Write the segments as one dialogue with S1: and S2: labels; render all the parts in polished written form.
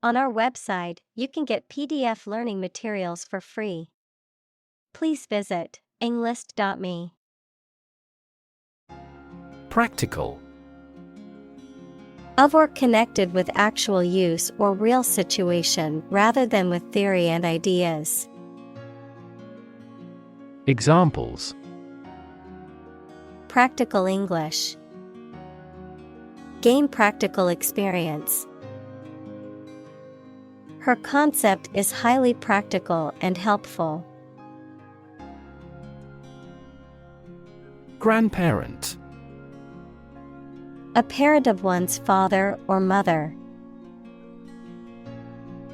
S1: On our website, you can get PDF learning materials for free. Please visit englist.me.
S2: Practical.
S1: Of or connected with actual use or real situation rather than with theory and ideas.
S2: Examples:
S1: Practical English. Gain practical experience. Her concept is highly practical and helpful.
S2: Grandparent.
S1: A parent of one's father or mother.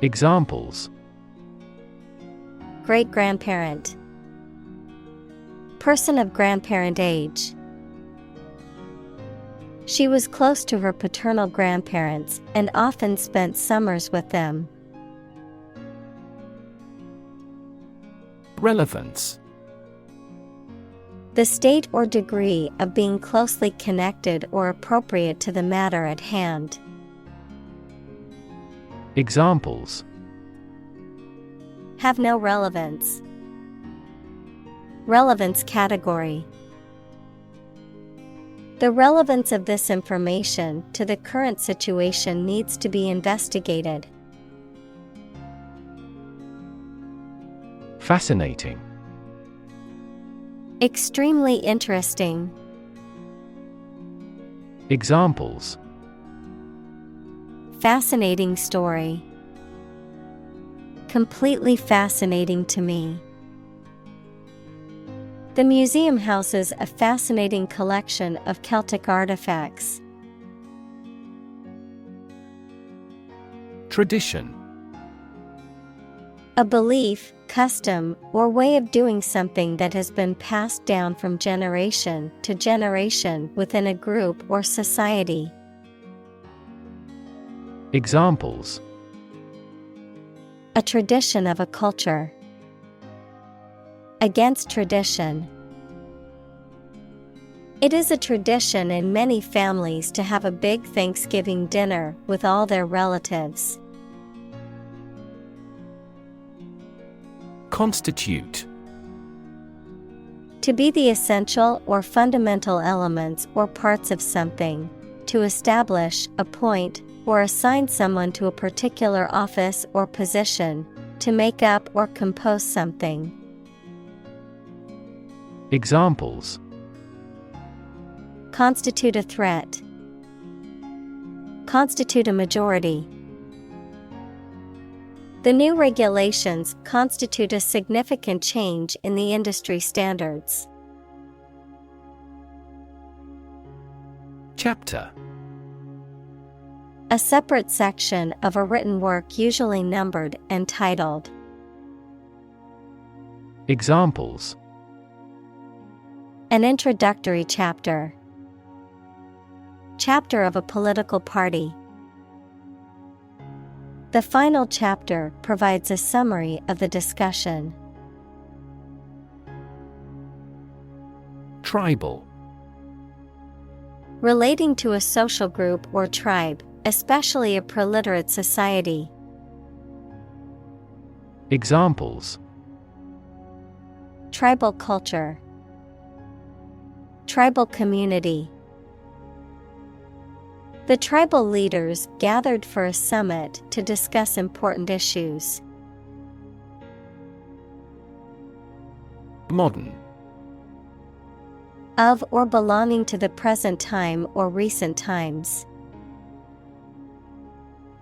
S2: Examples:
S1: Great-grandparent. Person of grandparent age. She was close to her paternal grandparents and often spent summers with them.
S2: Relevance.
S1: The state or degree of being closely connected or appropriate to the matter at hand.
S2: Examples:
S1: Have no relevance. Relevance category. The relevance of this information to the current situation needs to be investigated.
S2: Fascinating.
S1: Extremely interesting.
S2: Examples:
S1: Fascinating story. Completely fascinating to me. The museum houses a fascinating collection of Celtic artifacts.
S2: Tradition.
S1: A belief, custom, or way of doing something that has been passed down from generation to generation within a group or society.
S2: Examples:
S1: A tradition of a culture. Against tradition. It is a tradition in many families to have a big Thanksgiving dinner with all their relatives.
S2: Constitute.
S1: To be the essential or fundamental elements or parts of something. To establish, appoint, or assign someone to a particular office or position. To make up or compose something.
S2: Examples:
S1: Constitute a threat. Constitute a majority. The new regulations constitute a significant change in the industry standards.
S2: Chapter.
S1: A separate section of a written work usually numbered and titled.
S2: Examples:
S1: An introductory chapter. Chapter of a political party. The final chapter provides a summary of the discussion.
S2: Tribal.
S1: Relating to a social group or tribe, especially a preliterate society.
S2: Examples:
S1: Tribal culture. Tribal community. The tribal leaders gathered for a summit to discuss important issues.
S2: Modern.
S1: Of or belonging to the present time or recent times.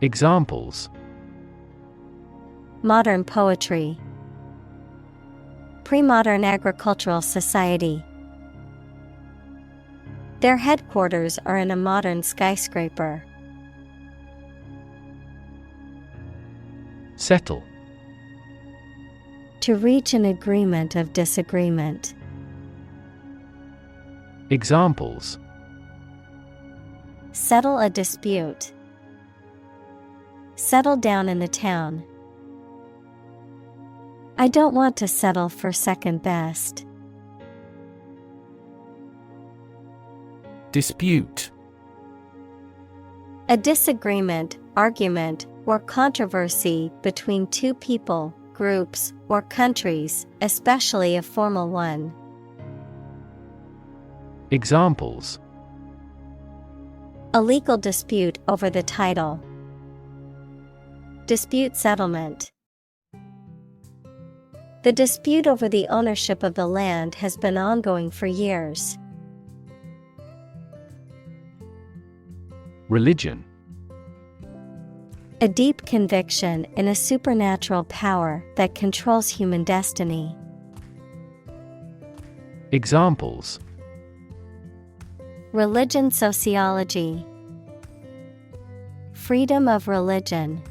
S2: Examples:
S1: Modern poetry. Pre-modern agricultural society. Their headquarters are in a modern skyscraper.
S2: Settle.
S1: To reach an agreement of disagreement.
S2: Examples:
S1: Settle a dispute. Settle down in the town. I don't want to settle for second best.
S2: Dispute.
S1: A disagreement, argument, or controversy between two people, groups, or countries, especially a formal one.
S2: Examples:
S1: A legal dispute over the title. Dispute settlement. The dispute over the ownership of the land has been ongoing for years.
S2: Religion.
S1: A deep conviction in a supernatural power that controls human destiny.
S2: Examples:
S1: Religion sociology. Freedom of religion.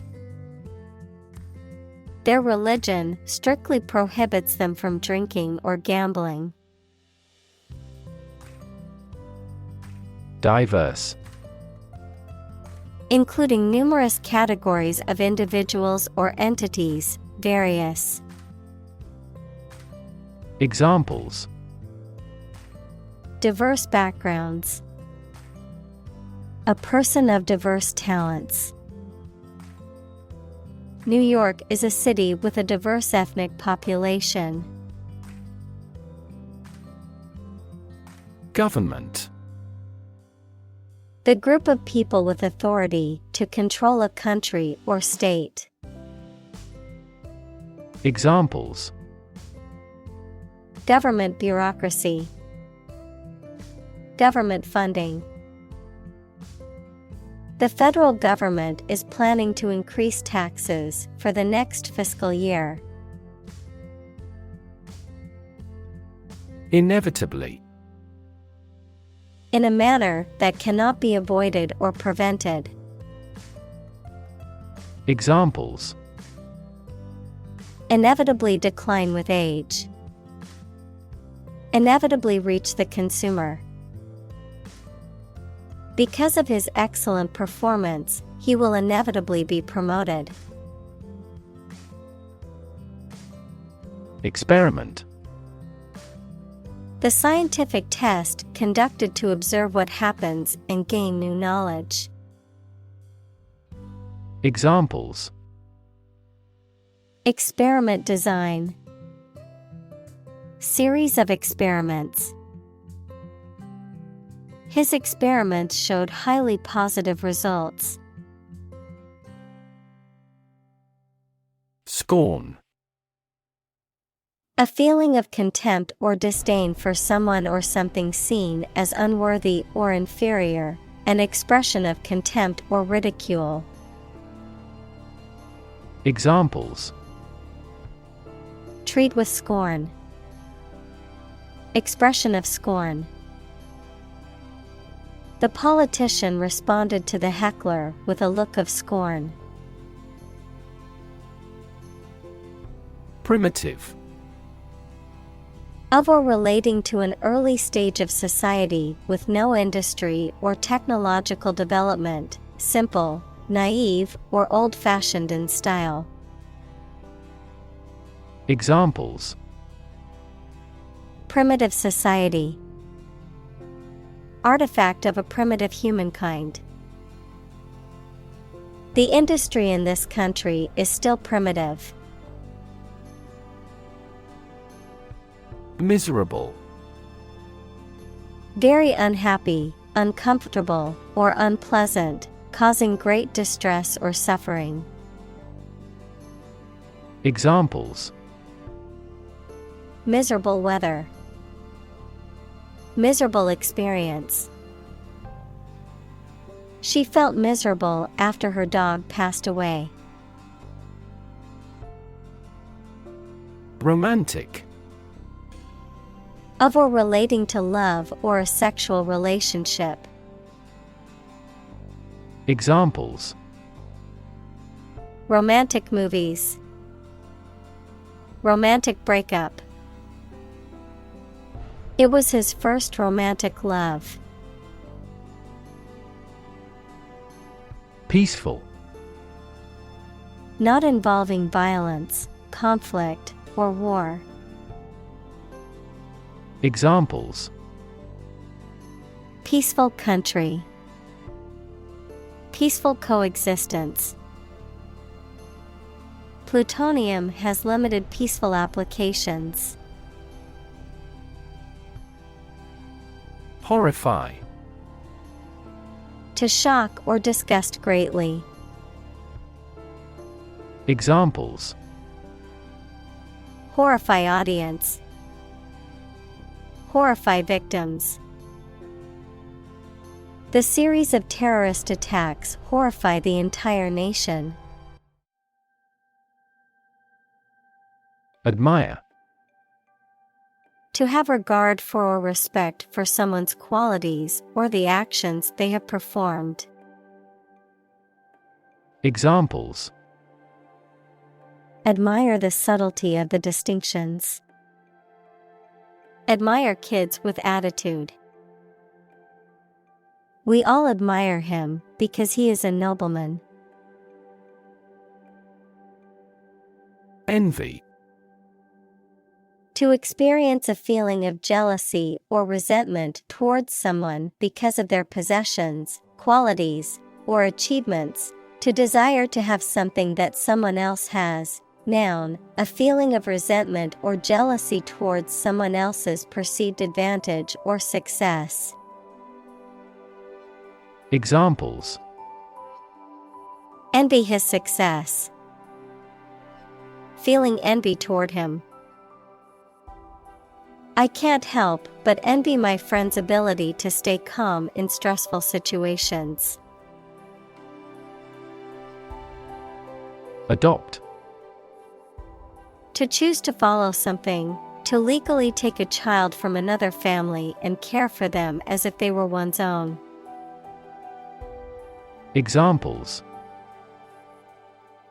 S1: Their religion strictly prohibits them from drinking or gambling.
S2: Diverse.
S1: Including numerous categories of individuals or entities, various.
S2: Examples:
S1: Diverse backgrounds. A person of diverse talents. New York is a city with a diverse ethnic population.
S2: Government.
S1: The group of people with authority to control a country or state.
S2: Examples:
S1: Government bureaucracy. Government funding. The federal government is planning to increase taxes for the next fiscal year.
S2: Inevitably.
S1: In a manner that cannot be avoided or prevented.
S2: Examples:
S1: Inevitably decline with age. Inevitably reach the consumer. Because of his excellent performance, he will inevitably be promoted.
S2: Experiment.
S1: The scientific test conducted to observe what happens and gain new knowledge.
S2: Examples:
S1: Experiment design. Series of experiments. His experiments showed highly positive results.
S2: Scorn.
S1: A feeling of contempt or disdain for someone or something seen as unworthy or inferior, an expression of contempt or ridicule.
S2: Examples:
S1: Treat with scorn. Expression of scorn. The politician responded to the heckler with a look of scorn.
S2: Primitive.
S1: Of or relating to an early stage of society with no industry or technological development, simple, naive, or old-fashioned in style.
S2: Examples:
S1: Primitive society. Artifact of a primitive humankind. The industry in this country is still primitive.
S2: Miserable.
S1: Very unhappy, uncomfortable, or unpleasant, causing great distress or suffering.
S2: Examples:
S1: Miserable weather. Miserable experience. She felt miserable after her dog passed away.
S2: Romantic.
S1: Of or relating to love or a sexual relationship.
S2: Examples:
S1: Romantic movies. Romantic breakup. It was his first romantic love.
S2: Peaceful.
S1: Not involving violence, conflict, or war.
S2: Examples:
S1: Peaceful country. Peaceful coexistence. Plutonium has limited peaceful applications.
S2: Horrify.
S1: To shock or disgust greatly.
S2: Examples:
S1: Horrify audience. Horrify victims. The series of terrorist attacks horrify the entire nation.
S2: Admire.
S1: To have regard for or respect for someone's qualities or the actions they have performed.
S2: Examples:
S1: Admire the subtlety of the distinctions. Admire kids with attitude. We all admire him because he is a nobleman.
S2: Envy.
S1: To experience a feeling of jealousy or resentment towards someone because of their possessions, qualities, or achievements. To desire to have something that someone else has. Noun, a feeling of resentment or jealousy towards someone else's perceived advantage or success.
S2: Examples:
S1: Envy his success. Feeling envy toward him. I can't help but envy my friend's ability to stay calm in stressful situations.
S2: Adopt.
S1: To choose to follow something, to legally take a child from another family and care for them as if they were one's own.
S2: Examples: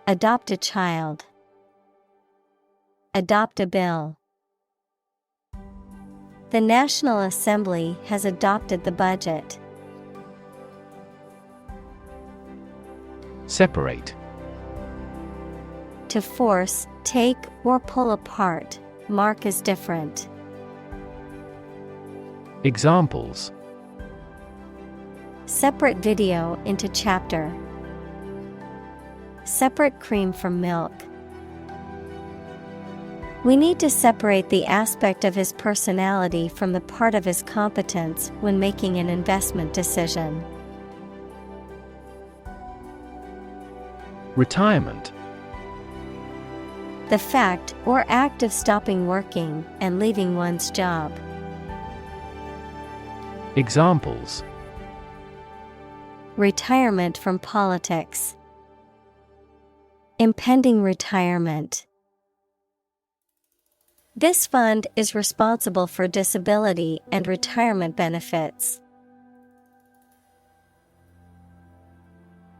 S1: Adopt a child. Adopt a bill. The National Assembly has adopted the budget.
S2: Separate.
S1: To force, take, or pull apart, mark as different.
S2: Examples:
S1: Separate video into chapter. Separate cream from milk. We need to separate the aspect of his personality from the part of his competence when making an investment decision.
S2: Retirement.
S1: The fact or act of stopping working and leaving one's job.
S2: Examples:
S1: Retirement from politics. Impending retirement. This fund is responsible for disability and retirement benefits.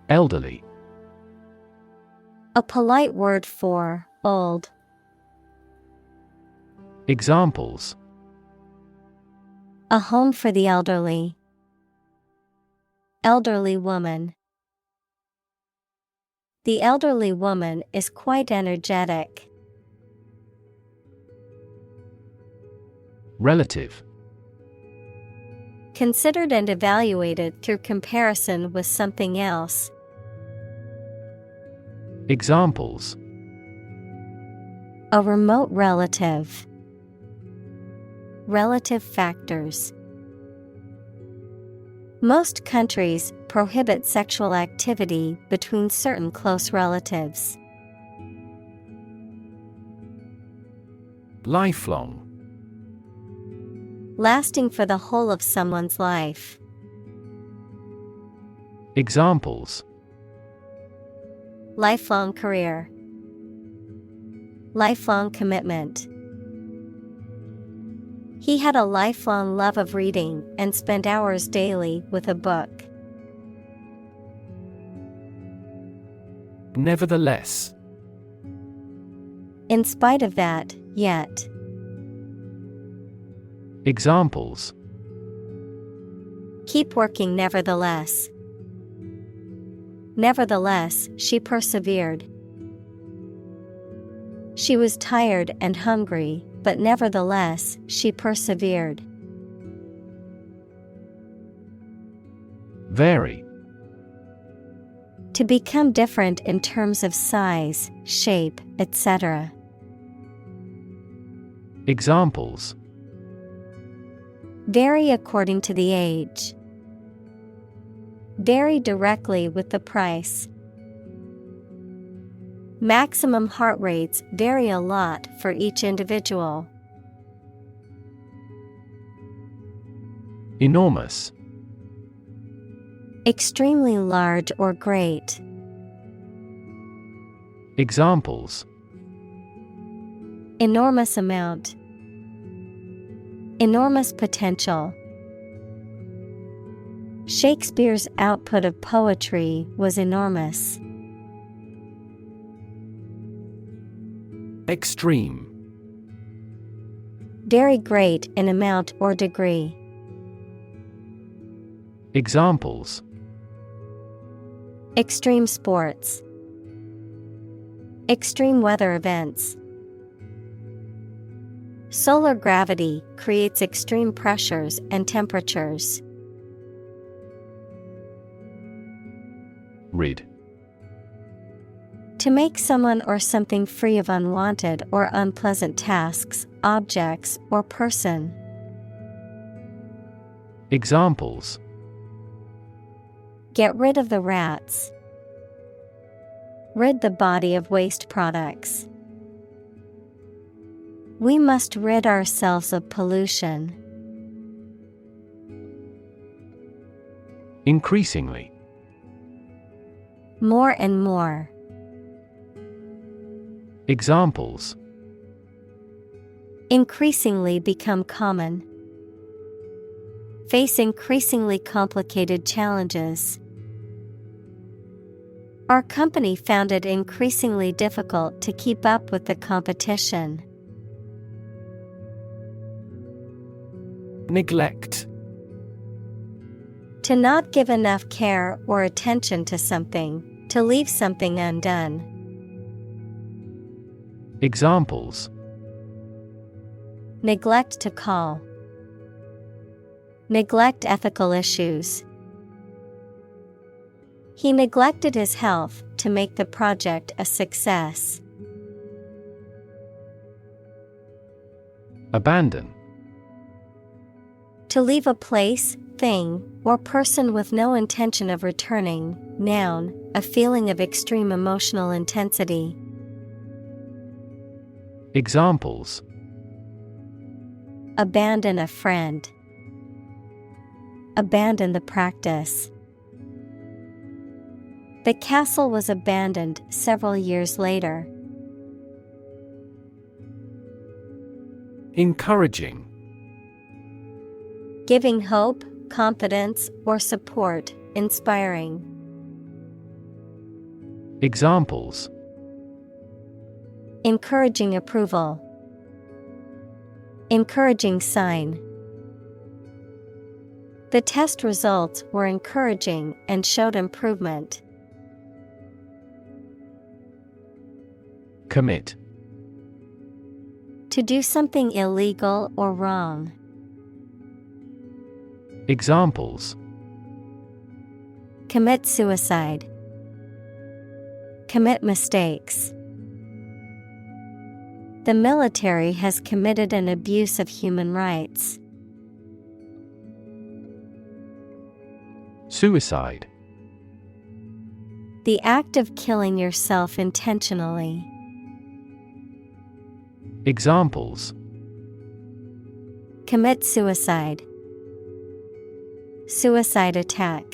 S2: Elderly.
S1: A polite word for old.
S2: Examples:
S1: A home for the elderly. Elderly woman. The elderly woman is quite energetic.
S2: Relative.
S1: Considered and evaluated through comparison with something else.
S2: Examples:
S1: A remote relative. Relative factors. Most countries prohibit sexual activity between certain close relatives.
S2: Lifelong.
S1: Lasting for the whole of someone's life.
S2: Examples:
S1: Lifelong career. Lifelong commitment. He had a lifelong love of reading and spent hours daily with a book.
S2: Nevertheless.
S1: In spite of that, yet.
S2: Examples:
S1: Keep working nevertheless. Nevertheless, she persevered. She was tired and hungry, but nevertheless, she persevered.
S2: Vary.
S1: To become different in terms of size, shape, etc.
S2: Examples:
S1: Vary according to the age. Vary directly with the price. Maximum heart rates vary a lot for each individual.
S2: Enormous.
S1: Extremely large or great.
S2: Examples:
S1: Enormous amount. Enormous potential. Shakespeare's output of poetry was enormous.
S2: Extreme.
S1: Very great in amount or degree.
S2: Examples:
S1: Extreme sports. Extreme weather events. Solar gravity creates extreme pressures and temperatures.
S2: Rid.
S1: To make someone or something free of unwanted or unpleasant tasks, objects, or person.
S2: Examples:
S1: Get rid of the rats. Rid the body of waste products. We must rid ourselves of pollution.
S2: Increasingly.
S1: More and more.
S2: Examples:
S1: Increasingly become common. Face increasingly complicated challenges. Our company found it increasingly difficult to keep up with the competition.
S2: Neglect.
S1: To not give enough care or attention to something, to leave something undone.
S2: Examples:
S1: Neglect to call. Neglect ethical issues. He neglected his health to make the project a success.
S2: Abandon.
S1: To leave a place, thing, or person with no intention of returning. Noun, a feeling of extreme emotional intensity.
S2: Examples:
S1: Abandon a friend. Abandon the practice. The castle was abandoned several years later.
S2: Encouraging.
S1: Giving hope, confidence, or support, inspiring.
S2: Examples:
S1: Encouraging approval. Encouraging sign. The test results were encouraging and showed improvement.
S2: Commit.
S1: To do something illegal or wrong.
S2: Examples:
S1: Commit suicide. Commit mistakes. The military has committed an abuse of human rights.
S2: Suicide.
S1: The act of killing yourself intentionally.
S2: Examples:
S1: Commit suicide. Suicide attack.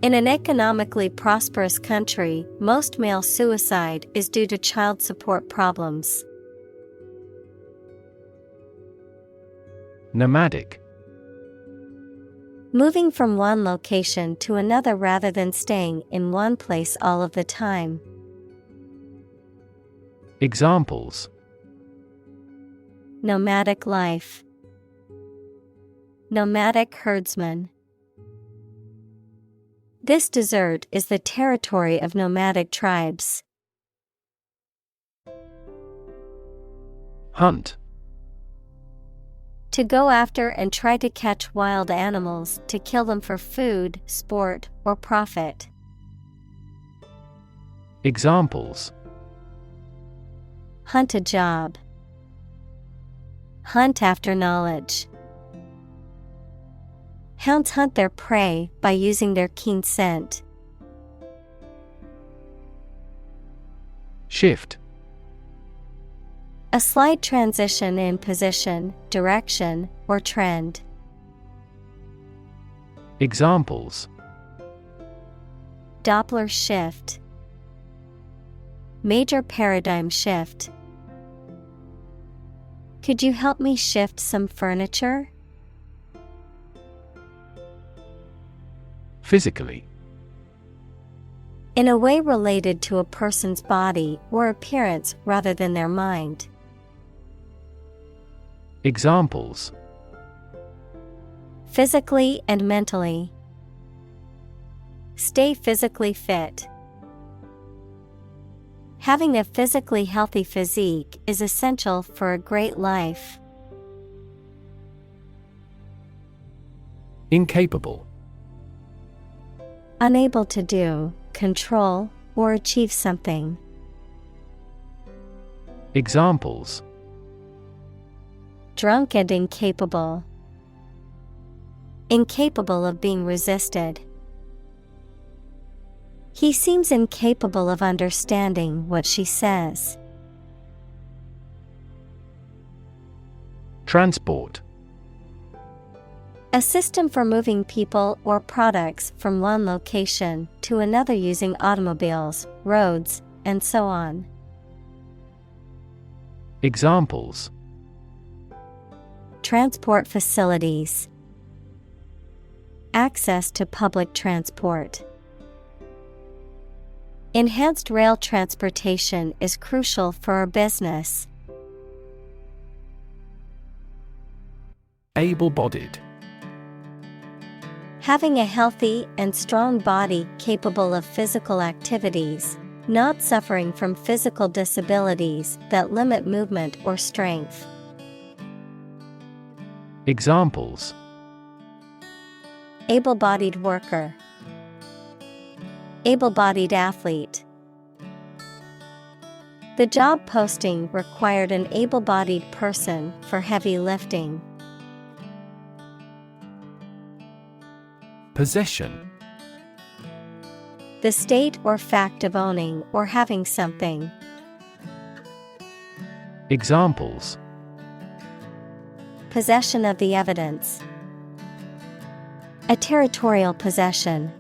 S1: In an economically prosperous country, most male suicide is due to child support problems.
S2: Nomadic.
S1: Moving from one location to another rather than staying in one place all of the time.
S2: Examples:
S1: Nomadic life. Nomadic herdsman. This desert is the territory of nomadic tribes.
S2: Hunt.
S1: To go after and try to catch wild animals to kill them for food, sport, or profit.
S2: Examples:
S1: hunt a job, hunt after knowledge. Hounds hunt their prey by using their keen scent.
S2: Shift.
S1: A slight transition in position, direction, or trend.
S2: Examples:
S1: Doppler shift. Major paradigm shift. Could you help me shift some furniture?
S2: Physically.
S1: In a way related to a person's body or appearance rather than their mind.
S2: Examples:
S1: Physically and mentally. Stay physically fit. Having a physically healthy physique is essential for a great life.
S2: Incapable.
S1: Unable to do, control, or achieve something.
S2: Examples:
S1: Drunk and incapable. Incapable of being resisted. He seems incapable of understanding what she says.
S2: Transport.
S1: A system for moving people or products from one location to another using automobiles, roads, and so on.
S2: Examples:
S1: Transport facilities. Access to public transport. Enhanced rail transportation is crucial for our business.
S2: Able-bodied.
S1: Having a healthy and strong body capable of physical activities, not suffering from physical disabilities that limit movement or strength.
S2: Examples:
S1: Able-bodied worker. Able-bodied athlete. The job posting required an able-bodied person for heavy lifting.
S2: Possession.
S1: The state or fact of owning or having something.
S2: Examples:
S1: Possession of the evidence. A territorial possession.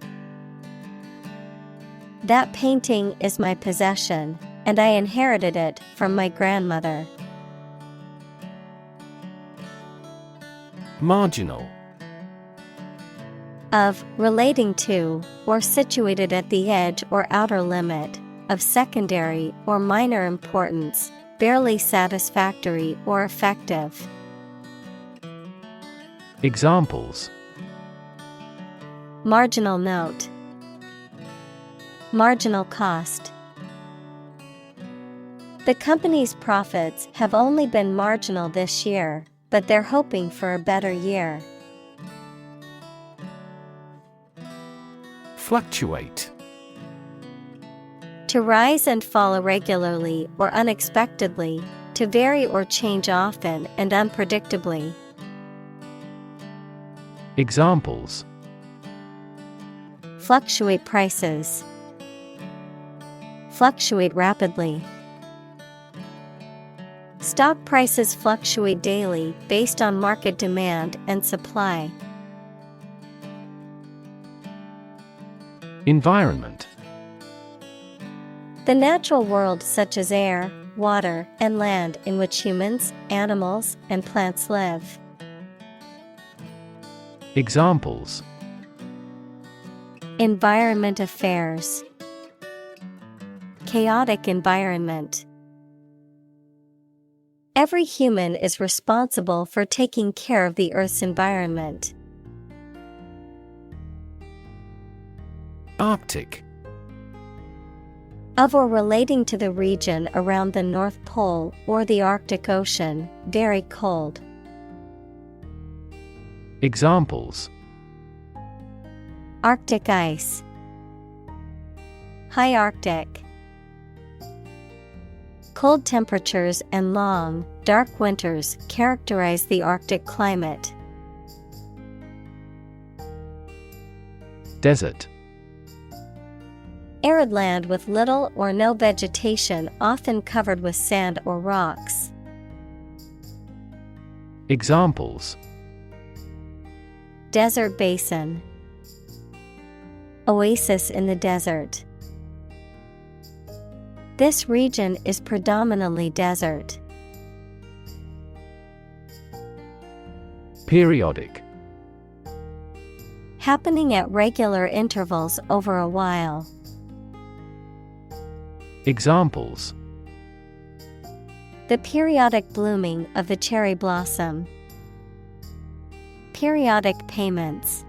S1: That painting is my possession, and I inherited it from my grandmother.
S2: Marginal.
S1: Of, relating to, or situated at the edge or outer limit, of secondary or minor importance, barely satisfactory or effective.
S2: Examples:
S1: Marginal note. Marginal cost. The company's profits have only been marginal this year, but they're hoping for a better year.
S2: Fluctuate.
S1: To rise and fall irregularly or unexpectedly, to vary or change often and unpredictably.
S2: Examples:
S1: Fluctuate prices. Fluctuate rapidly. Stock prices fluctuate daily based on market demand and supply.
S2: Environment.
S1: The natural world such as air, water, and land in which humans, animals, and plants live.
S2: Examples:
S1: Environment affairs. Chaotic environment. Every human is responsible for taking care of the Earth's environment.
S2: Arctic.
S1: Of or relating to the region around the North Pole or the Arctic Ocean, very cold.
S2: Examples:
S1: Arctic ice. High Arctic. Cold temperatures and long, dark winters characterize the Arctic climate.
S2: Desert.
S1: Arid land with little or no vegetation, often covered with sand or rocks.
S2: Examples:
S1: Desert basin. Oasis in the desert. This region is predominantly desert.
S2: Periodic.
S1: Happening at regular intervals over a while.
S2: Examples:
S1: The periodic blooming of the cherry blossom. Periodic payments.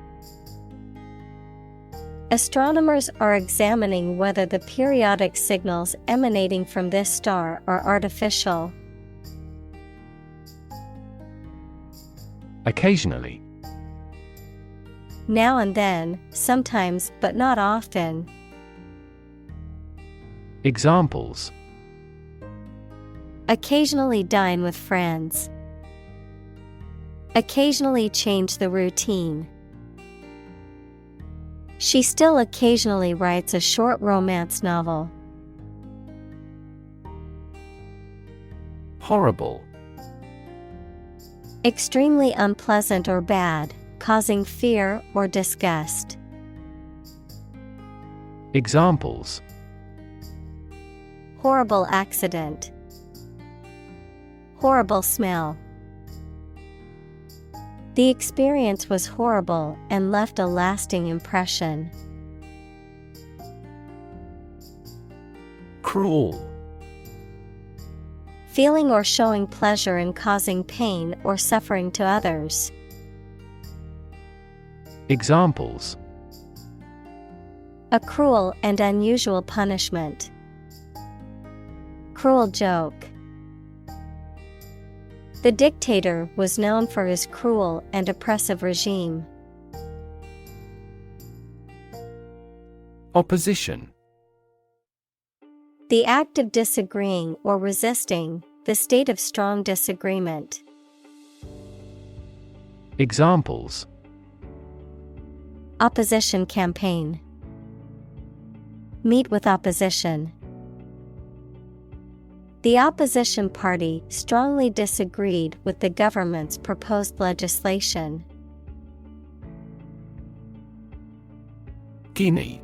S1: Astronomers are examining whether the periodic signals emanating from this star are artificial.
S2: Occasionally.
S1: Now and then, sometimes but not often.
S2: Examples:
S1: Occasionally dine with friends. Occasionally change the routine. She still occasionally writes a short romance novel.
S2: Horrible.
S1: Extremely unpleasant or bad, causing fear or disgust.
S2: Examples:
S1: Horrible accident. Horrible smell. The experience was horrible and left a lasting impression.
S2: Cruel.
S1: Feeling or showing pleasure in causing pain or suffering to others.
S2: Examples:
S1: A cruel and unusual punishment. Cruel joke. The dictator was known for his cruel and oppressive regime.
S2: Opposition.
S1: The act of disagreeing or resisting, the state of strong disagreement.
S2: Examples:
S1: Opposition campaign. Meet with opposition. The opposition party strongly disagreed with the government's proposed legislation.
S2: Guinea.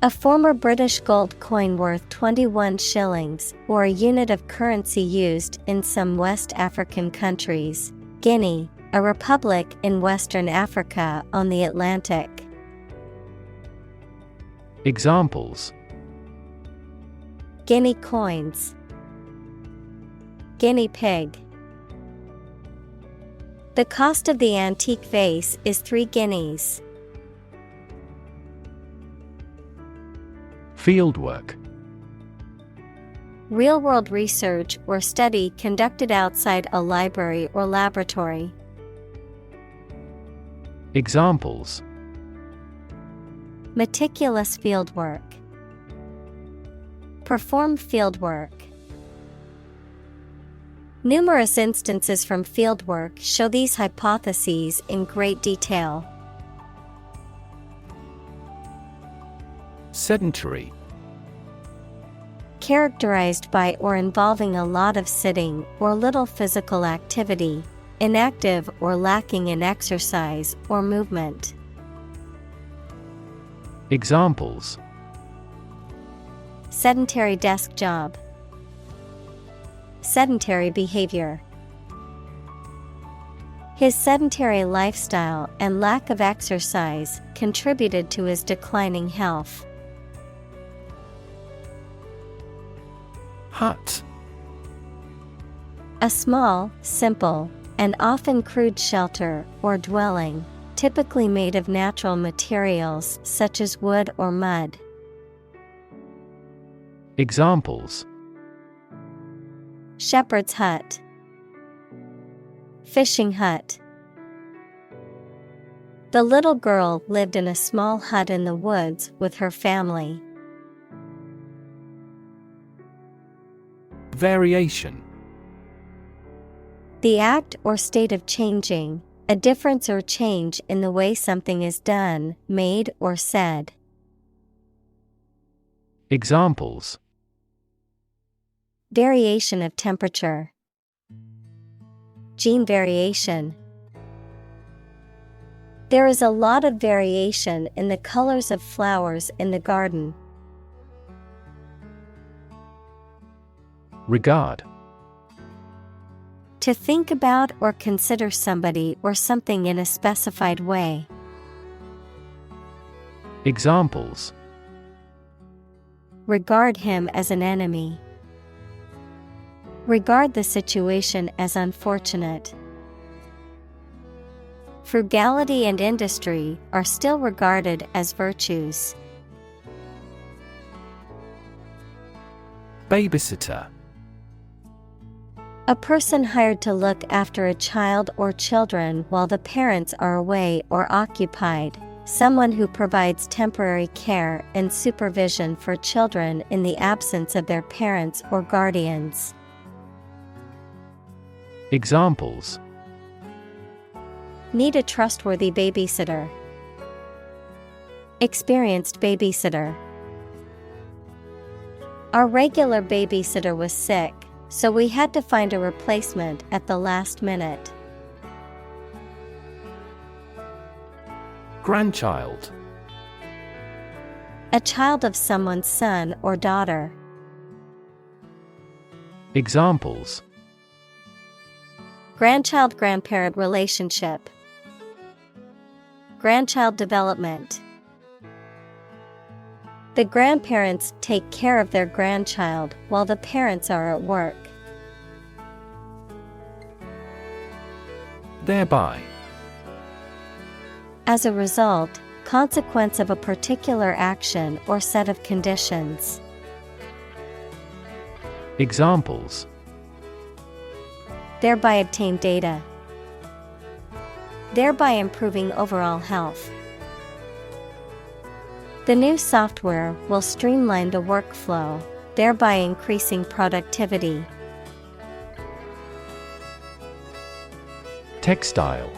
S1: A former British gold coin worth 21 shillings, or a unit of currency used in some West African countries. Guinea, a republic in Western Africa on the Atlantic.
S2: Examples:
S1: Guinea coins. Guinea pig. The cost of the antique vase is 3 guineas.
S2: Fieldwork.
S1: Real-world research or study conducted outside a library or laboratory.
S2: Examples:
S1: Meticulous fieldwork. Perform fieldwork. Numerous instances from fieldwork show these hypotheses in great detail.
S2: Sedentary.
S1: Characterized by or involving a lot of sitting or little physical activity, inactive or lacking in exercise or movement.
S2: Examples:
S1: Sedentary desk job. Sedentary behavior. His sedentary lifestyle and lack of exercise contributed to his declining health.
S2: Hut.
S1: A small, simple, and often crude shelter or dwelling, typically made of natural materials such as wood or mud.
S2: Examples:
S1: Shepherd's hut. Fishing hut. The little girl lived in a small hut in the woods with her family.
S2: Variation.
S1: The act or state of changing, a difference or change in the way something is done, made, or said.
S2: Examples:
S1: Variation of temperature. Gene variation. There is a lot of variation in the colors of flowers in the garden.
S2: Regard.
S1: To think about or consider somebody or something in a specified way.
S2: Examples:
S1: Regard him as an enemy. Regard the situation as unfortunate. Frugality and industry are still regarded as virtues.
S2: Babysitter.
S1: A person hired to look after a child or children while the parents are away or occupied. Someone who provides temporary care and supervision for children in the absence of their parents or guardians.
S2: Examples:
S1: Need a trustworthy babysitter. Experienced babysitter. Our regular babysitter was sick, so we had to find a replacement at the last minute.
S2: Grandchild.
S1: A child of someone's son or daughter.
S2: Examples:
S1: Grandchild-grandparent relationship. Grandchild development. The grandparents take care of their grandchild while the parents are at work.
S2: Thereby.
S1: As a result, consequence of a particular action or set of conditions.
S2: Examples:
S1: Thereby obtain data. Thereby improving overall health. The new software will streamline the workflow, thereby increasing productivity.
S2: Textile.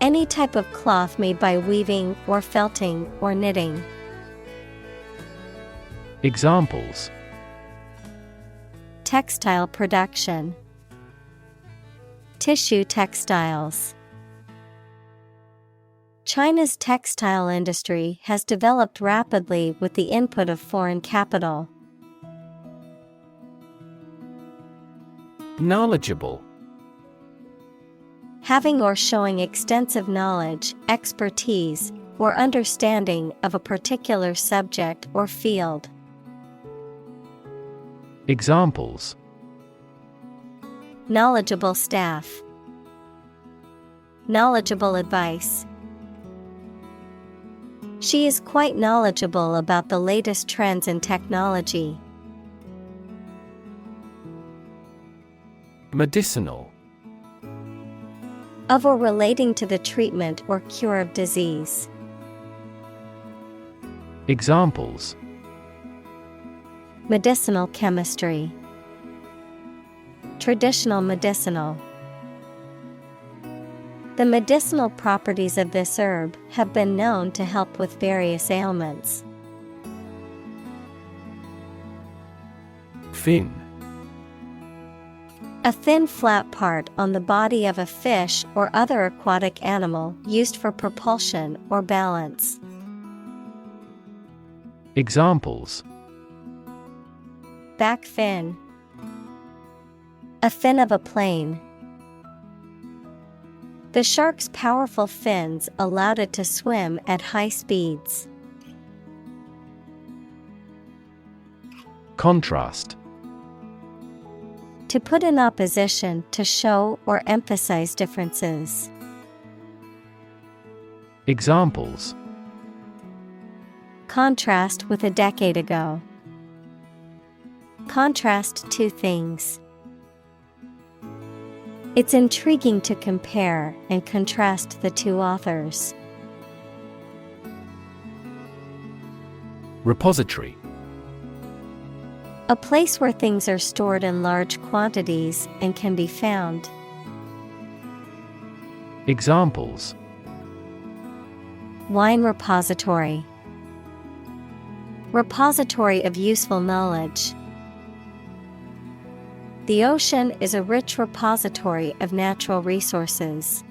S1: Any type of cloth made by weaving or felting or knitting.
S2: Examples:
S1: Textile production. Tissue textiles. China's textile industry has developed rapidly with the input of foreign capital.
S2: Knowledgeable.
S1: Having or showing extensive knowledge, expertise, or understanding of a particular subject or field.
S2: Examples:
S1: Knowledgeable staff. Knowledgeable advice. She is quite knowledgeable about the latest trends in technology.
S2: Medicinal.
S1: Of or relating to the treatment or cure of disease.
S2: Examples:
S1: Medicinal chemistry. Traditional medicinal. The medicinal properties of this herb have been known to help with various ailments.
S2: Fin.
S1: A thin flat part on the body of a fish or other aquatic animal used for propulsion or balance.
S2: Examples:
S1: Back fin. A fin of a plane. The shark's powerful fins allowed it to swim at high speeds.
S2: Contrast.
S1: To put in opposition, to show or emphasize differences.
S2: Examples:
S1: Contrast with a decade ago. Contrast two things. It's intriguing to compare and contrast the two authors.
S2: Repository.
S1: A place where things are stored in large quantities and can be found.
S2: Examples:
S1: Wine repository. Repository of useful knowledge. The ocean is a rich repository of natural resources.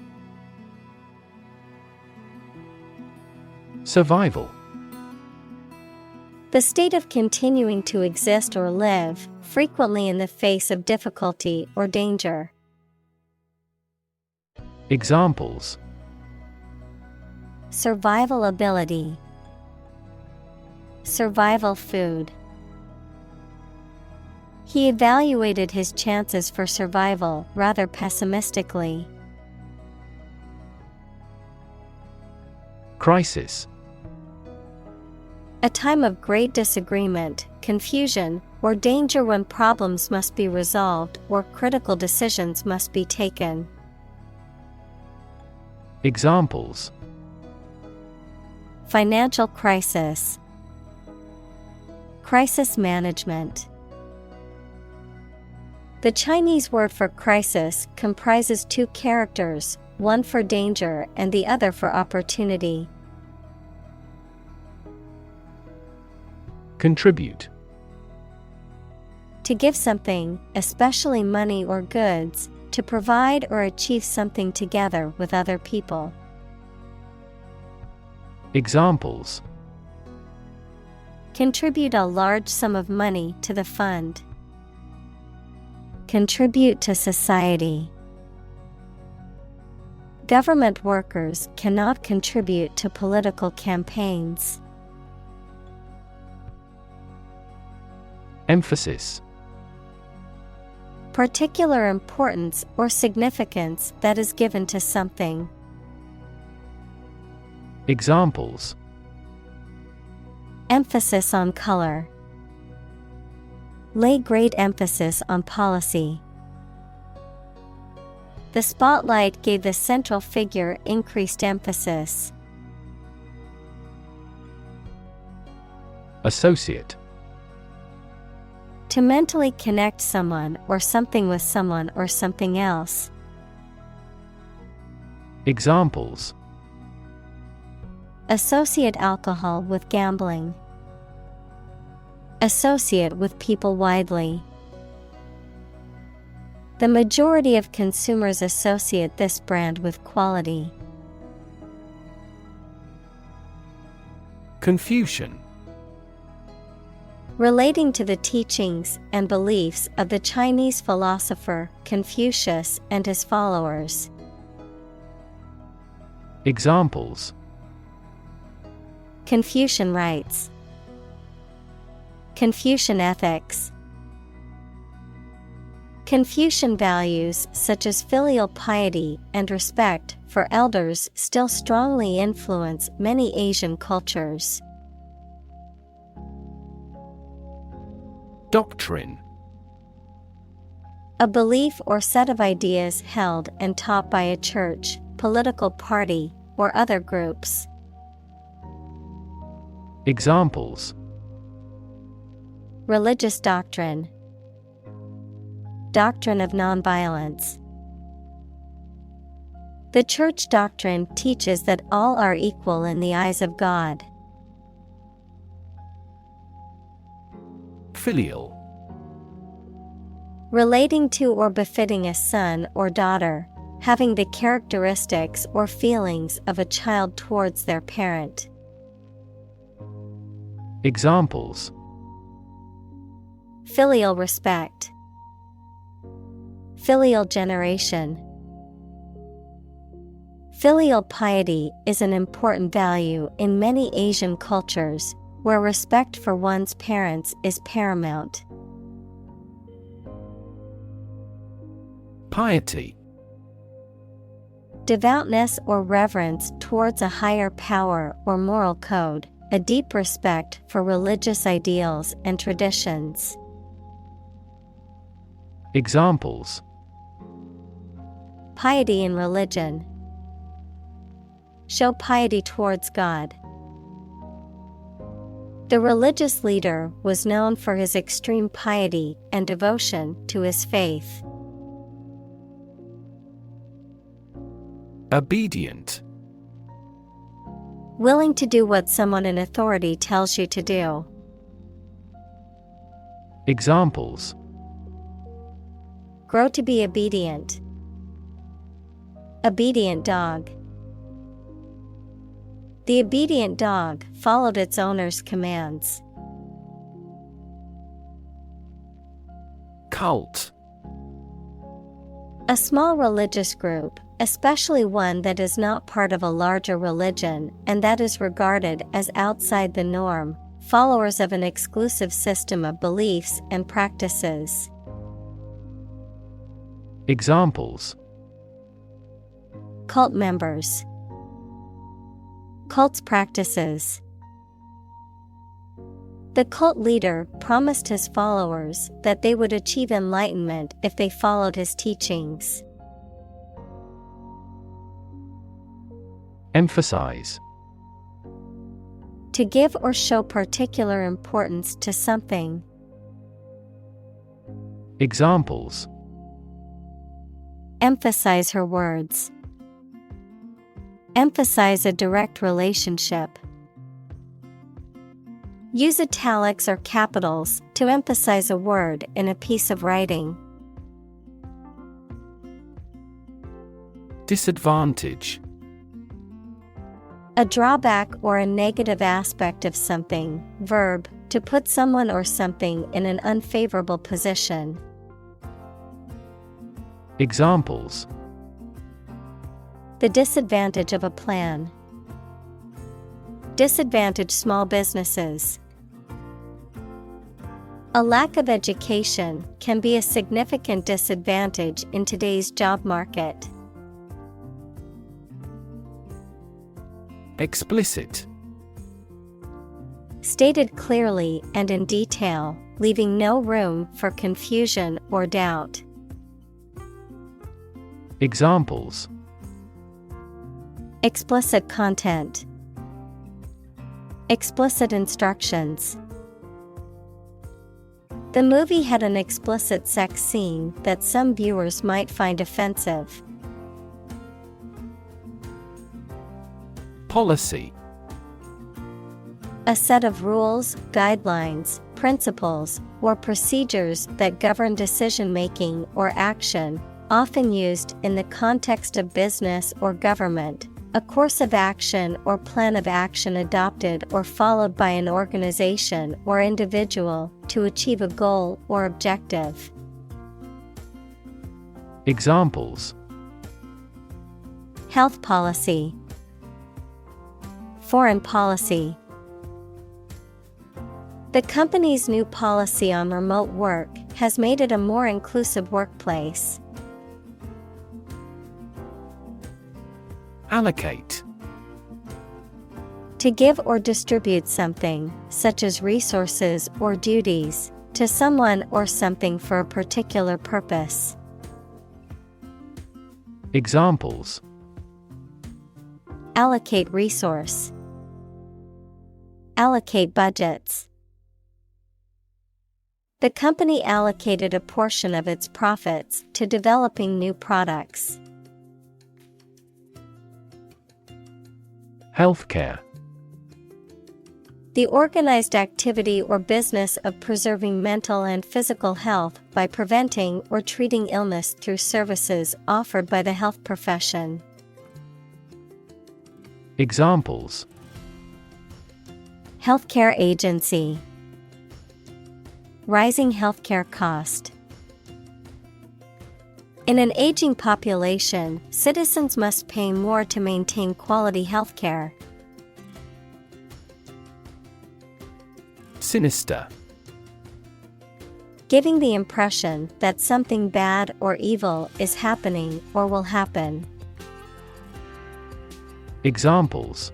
S2: Survival.
S1: The state of continuing to exist or live, frequently in the face of difficulty or danger.
S2: Examples:
S1: Survival ability. Survival food. He evaluated his chances for survival rather pessimistically.
S2: Crisis.
S1: A time of great disagreement, confusion, or danger when problems must be resolved or critical decisions must be taken.
S2: Examples:
S1: Financial crisis. Crisis management. The Chinese word for crisis comprises two characters, one for danger and the other for opportunity.
S2: Contribute.
S1: To give something, especially money or goods, to provide or achieve something together with other people.
S2: Examples:
S1: Contribute a large sum of money to the fund. Contribute to society. Government workers cannot contribute to political campaigns.
S2: Emphasis.
S1: Particular importance or significance that is given to something.
S2: Examples:
S1: Emphasis on color. Lay great emphasis on policy. The spotlight gave the central figure increased emphasis.
S2: Associate.
S1: To mentally connect someone or something with someone or something else.
S2: Examples:
S1: Associate alcohol with gambling. Associate with people widely. The majority of consumers associate this brand with quality.
S2: Confucian.
S1: Relating to the teachings and beliefs of the Chinese philosopher Confucius and his followers.
S2: Examples:
S1: Confucian rites. Confucian ethics. Confucian values such as filial piety and respect for elders still strongly influence many Asian cultures.
S2: Doctrine.
S1: A belief or set of ideas held and taught by a church, political party, or other groups.
S2: Examples:
S1: Religious doctrine. Doctrine of nonviolence. The church doctrine teaches that all are equal in the eyes of God.
S2: Filial.
S1: Relating to or befitting a son or daughter, having the characteristics or feelings of a child towards their parent.
S2: Examples:
S1: Filial respect. Filial generation. Filial piety is an important value in many Asian cultures, where respect for one's parents is paramount.
S2: Piety.
S1: Devoutness or reverence towards a higher power or moral code, a deep respect for religious ideals and traditions.
S2: Examples:
S1: Piety in religion. Show piety towards God. The religious leader was known for his extreme piety and devotion to his faith.
S2: Obedient.
S1: Willing to do what someone in authority tells you to do.
S2: Examples:
S1: Grow to be obedient. Obedient dog. The obedient dog followed its owner's commands.
S2: Cult.
S1: A small religious group, especially one that is not part of a larger religion and that is regarded as outside the norm, followers of an exclusive system of beliefs and practices.
S2: Examples:
S1: Cult members. Cult's practices. The cult leader promised his followers that they would achieve enlightenment if they followed his teachings.
S2: Emphasize.
S1: To give or show particular importance to something.
S2: Examples:
S1: Emphasize her words. Emphasize a direct relationship. Use italics or capitals to emphasize a word in a piece of writing.
S2: Disadvantage.
S1: A drawback or a negative aspect of something. Verb, to put someone or something in an unfavorable position.
S2: Examples:
S1: The disadvantage of a plan. Disadvantage small businesses. A lack of education can be a significant disadvantage in today's job market.
S2: Explicit.
S1: Stated clearly and in detail, leaving no room for confusion or doubt.
S2: Examples:
S1: Explicit content. Explicit instructions. The movie had an explicit sex scene that some viewers might find offensive.
S2: Policy.
S1: A set of rules, guidelines, principles, or procedures that govern decision-making or action, often used in the context of business or government. A course of action or plan of action adopted or followed by an organization or individual to achieve a goal or objective.
S2: Examples:
S1: Health policy. Foreign policy. The company's new policy on remote work has made it a more inclusive workplace.
S2: Allocate.
S1: To give or distribute something, such as resources or duties, to someone or something for a particular purpose.
S2: Examples:
S1: Allocate resource. Allocate budgets. The company allocated a portion of its profits to developing new products.
S2: Healthcare.
S1: The organized activity or business of preserving mental and physical health by preventing or treating illness through services offered by the health profession.
S2: Examples:
S1: Healthcare agency. Rising healthcare cost. In an aging population, citizens must pay more to maintain quality healthcare.
S2: Sinister.
S1: Giving the impression that something bad or evil is happening or will happen.
S2: Examples: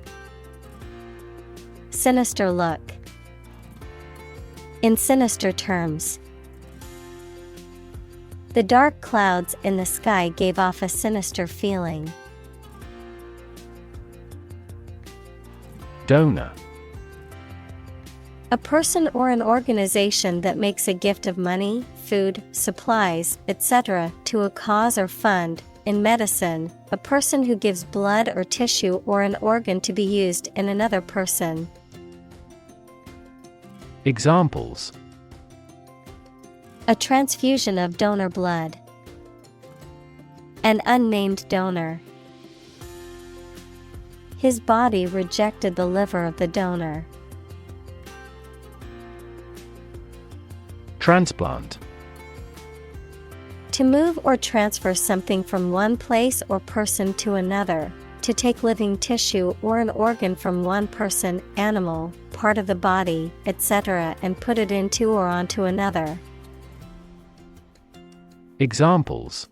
S1: Sinister look. In sinister terms. The dark clouds in the sky gave off a sinister feeling.
S2: Donor.
S1: A person or an organization that makes a gift of money, food, supplies, etc. to a cause or fund. In medicine, a person who gives blood or tissue or an organ to be used in another person.
S2: Examples:
S1: A transfusion of donor blood. An unnamed donor. His body rejected the liver of the donor.
S2: Transplant.
S1: To move or transfer something from one place or person to another, to take living tissue or an organ from one person, animal, part of the body, etc. and put it into or onto another.
S2: Examples: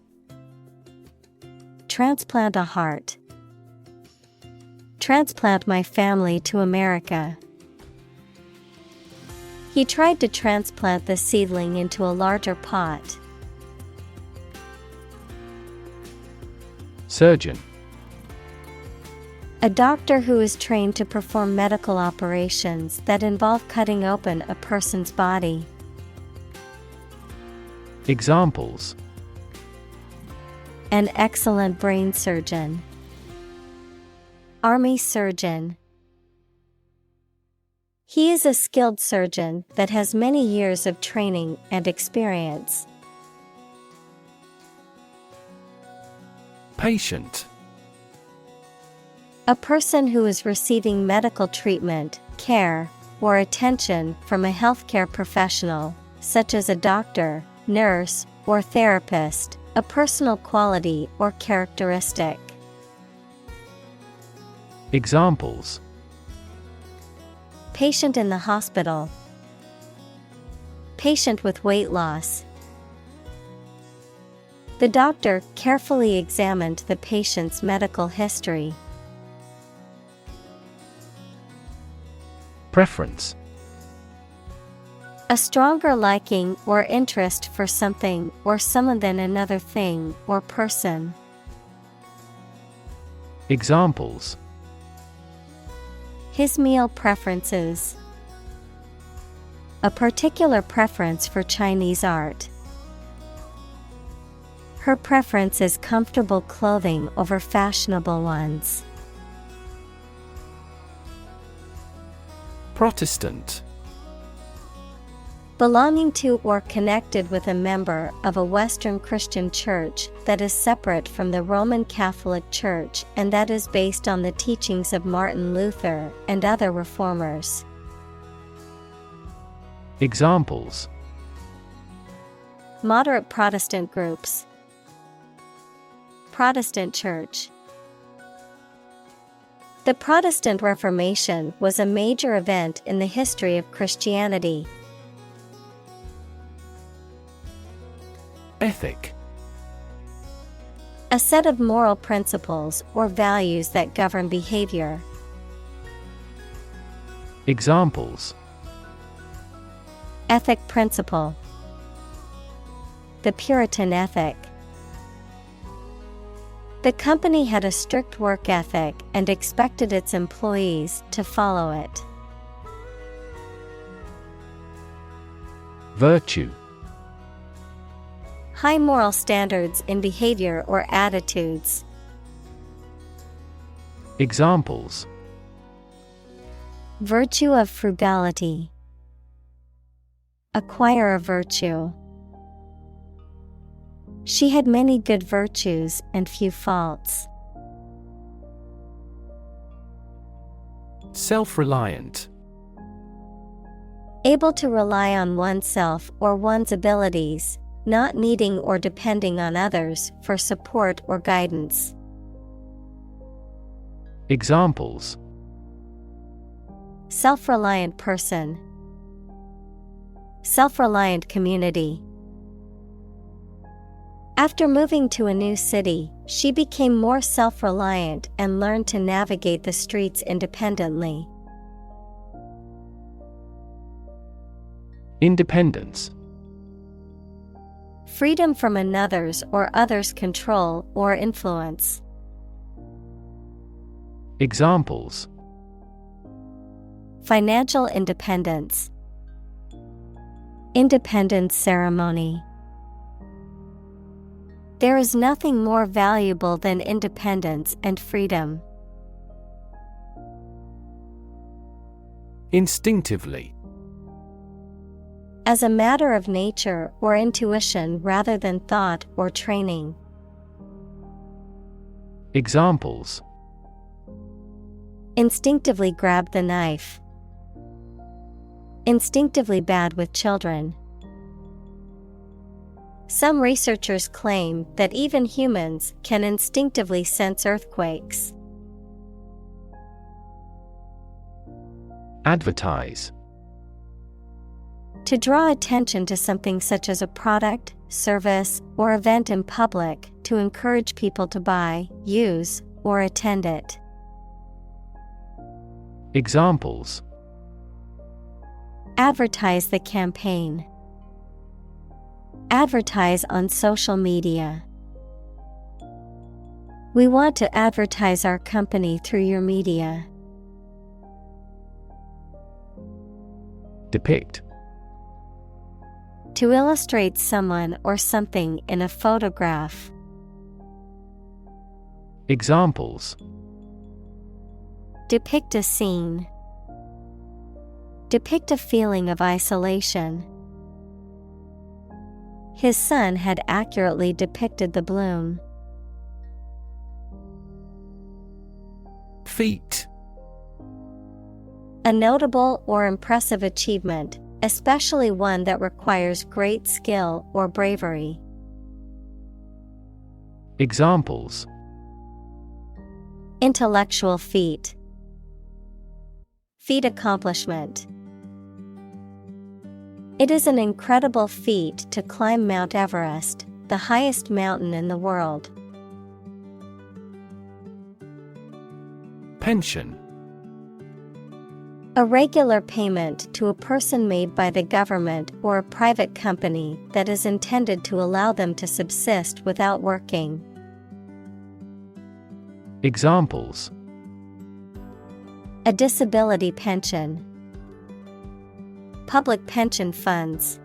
S1: Transplant a heart. Transplant my family to America. He tried to transplant the seedling into a larger pot.
S2: Surgeon.
S1: A doctor who is trained to perform medical operations that involve cutting open a person's body.
S2: Examples:
S1: An excellent brain surgeon. Army surgeon. He is a skilled surgeon that has many years of training and experience.
S2: Patient.
S1: A person who is receiving medical treatment, care, or attention from a healthcare professional, such as a doctor, nurse, or therapist, a personal quality or characteristic.
S2: Examples:
S1: Patient in the hospital. Patient with weight loss. The doctor carefully examined the patient's medical history.
S2: Preference.
S1: A stronger liking or interest for something or someone than another thing or person.
S2: Examples:
S1: His meal preferences. A particular preference for Chinese art. Her preference is comfortable clothing over fashionable ones.
S2: Protestant.
S1: Belonging to or connected with a member of a Western Christian church that is separate from the Roman Catholic Church and that is based on the teachings of Martin Luther and other reformers.
S2: Examples:
S1: Moderate Protestant groups. Protestant church. The Protestant Reformation was a major event in the history of Christianity.
S2: Ethic.
S1: A set of moral principles or values that govern behavior.
S2: Examples:
S1: Ethic principle. The Puritan ethic. The company had a strict work ethic and expected its employees to follow it.
S2: Virtue.
S1: High moral standards in behavior or attitudes.
S2: Examples:
S1: Virtue of frugality. Acquire a virtue. She had many good virtues and few faults.
S2: Self-reliant.
S1: Able to rely on oneself or one's abilities, not needing or depending on others for support or guidance.
S2: Examples:
S1: Self-reliant person. Self-reliant community. After moving to a new city, she became more self-reliant and learned to navigate the streets independently.
S2: Independence.
S1: Freedom from another's or others' control or influence.
S2: Examples:
S1: Financial independence. Independence ceremony. There is nothing more valuable than independence and freedom.
S2: Instinctively.
S1: As a matter of nature or intuition rather than thought or training.
S2: Examples:
S1: instinctively grab the knife. Instinctively bad with children. Some researchers claim that even humans can instinctively sense earthquakes.
S2: Advertise.
S1: To draw attention to something such as a product, service, or event in public, to encourage people to buy, use, or attend it.
S2: Examples:
S1: advertise the campaign. Advertise on social media. We want to advertise our company through your media.
S2: Depict.
S1: To illustrate someone or something in a photograph.
S2: Examples:
S1: depict a scene. Depict a feeling of isolation. His son had accurately depicted the bloom.
S2: Feat.
S1: A notable or impressive achievement, especially one that requires great skill or bravery.
S2: Examples:
S1: intellectual feat. Feat accomplishment. It is an incredible feat to climb Mount Everest, the highest mountain in the world.
S2: Pension.
S1: A regular payment to a person made by the government or a private company that is intended to allow them to subsist without working.
S2: Examples:
S1: a disability pension. Public pension funds.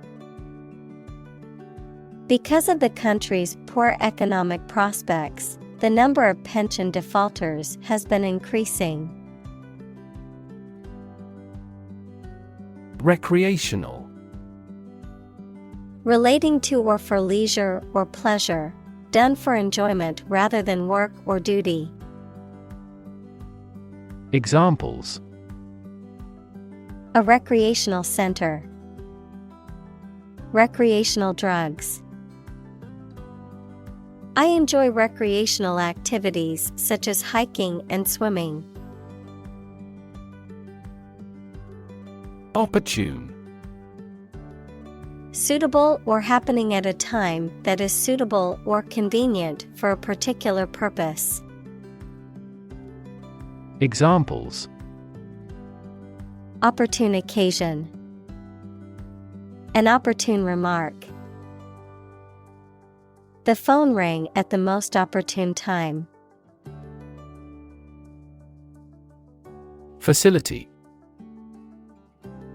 S1: Because of the country's poor economic prospects, the number of pension defaulters has been increasing.
S2: Recreational.
S1: Relating to or for leisure or pleasure, done for enjoyment rather than work or duty.
S2: Examples:
S1: a recreational center. Recreational drugs. I enjoy recreational activities such as hiking and swimming.
S2: Opportune.
S1: Suitable or happening at a time that is suitable or convenient for a particular purpose.
S2: Examples:
S1: opportune occasion. An opportune remark. The phone rang at the most opportune time.
S2: Facility.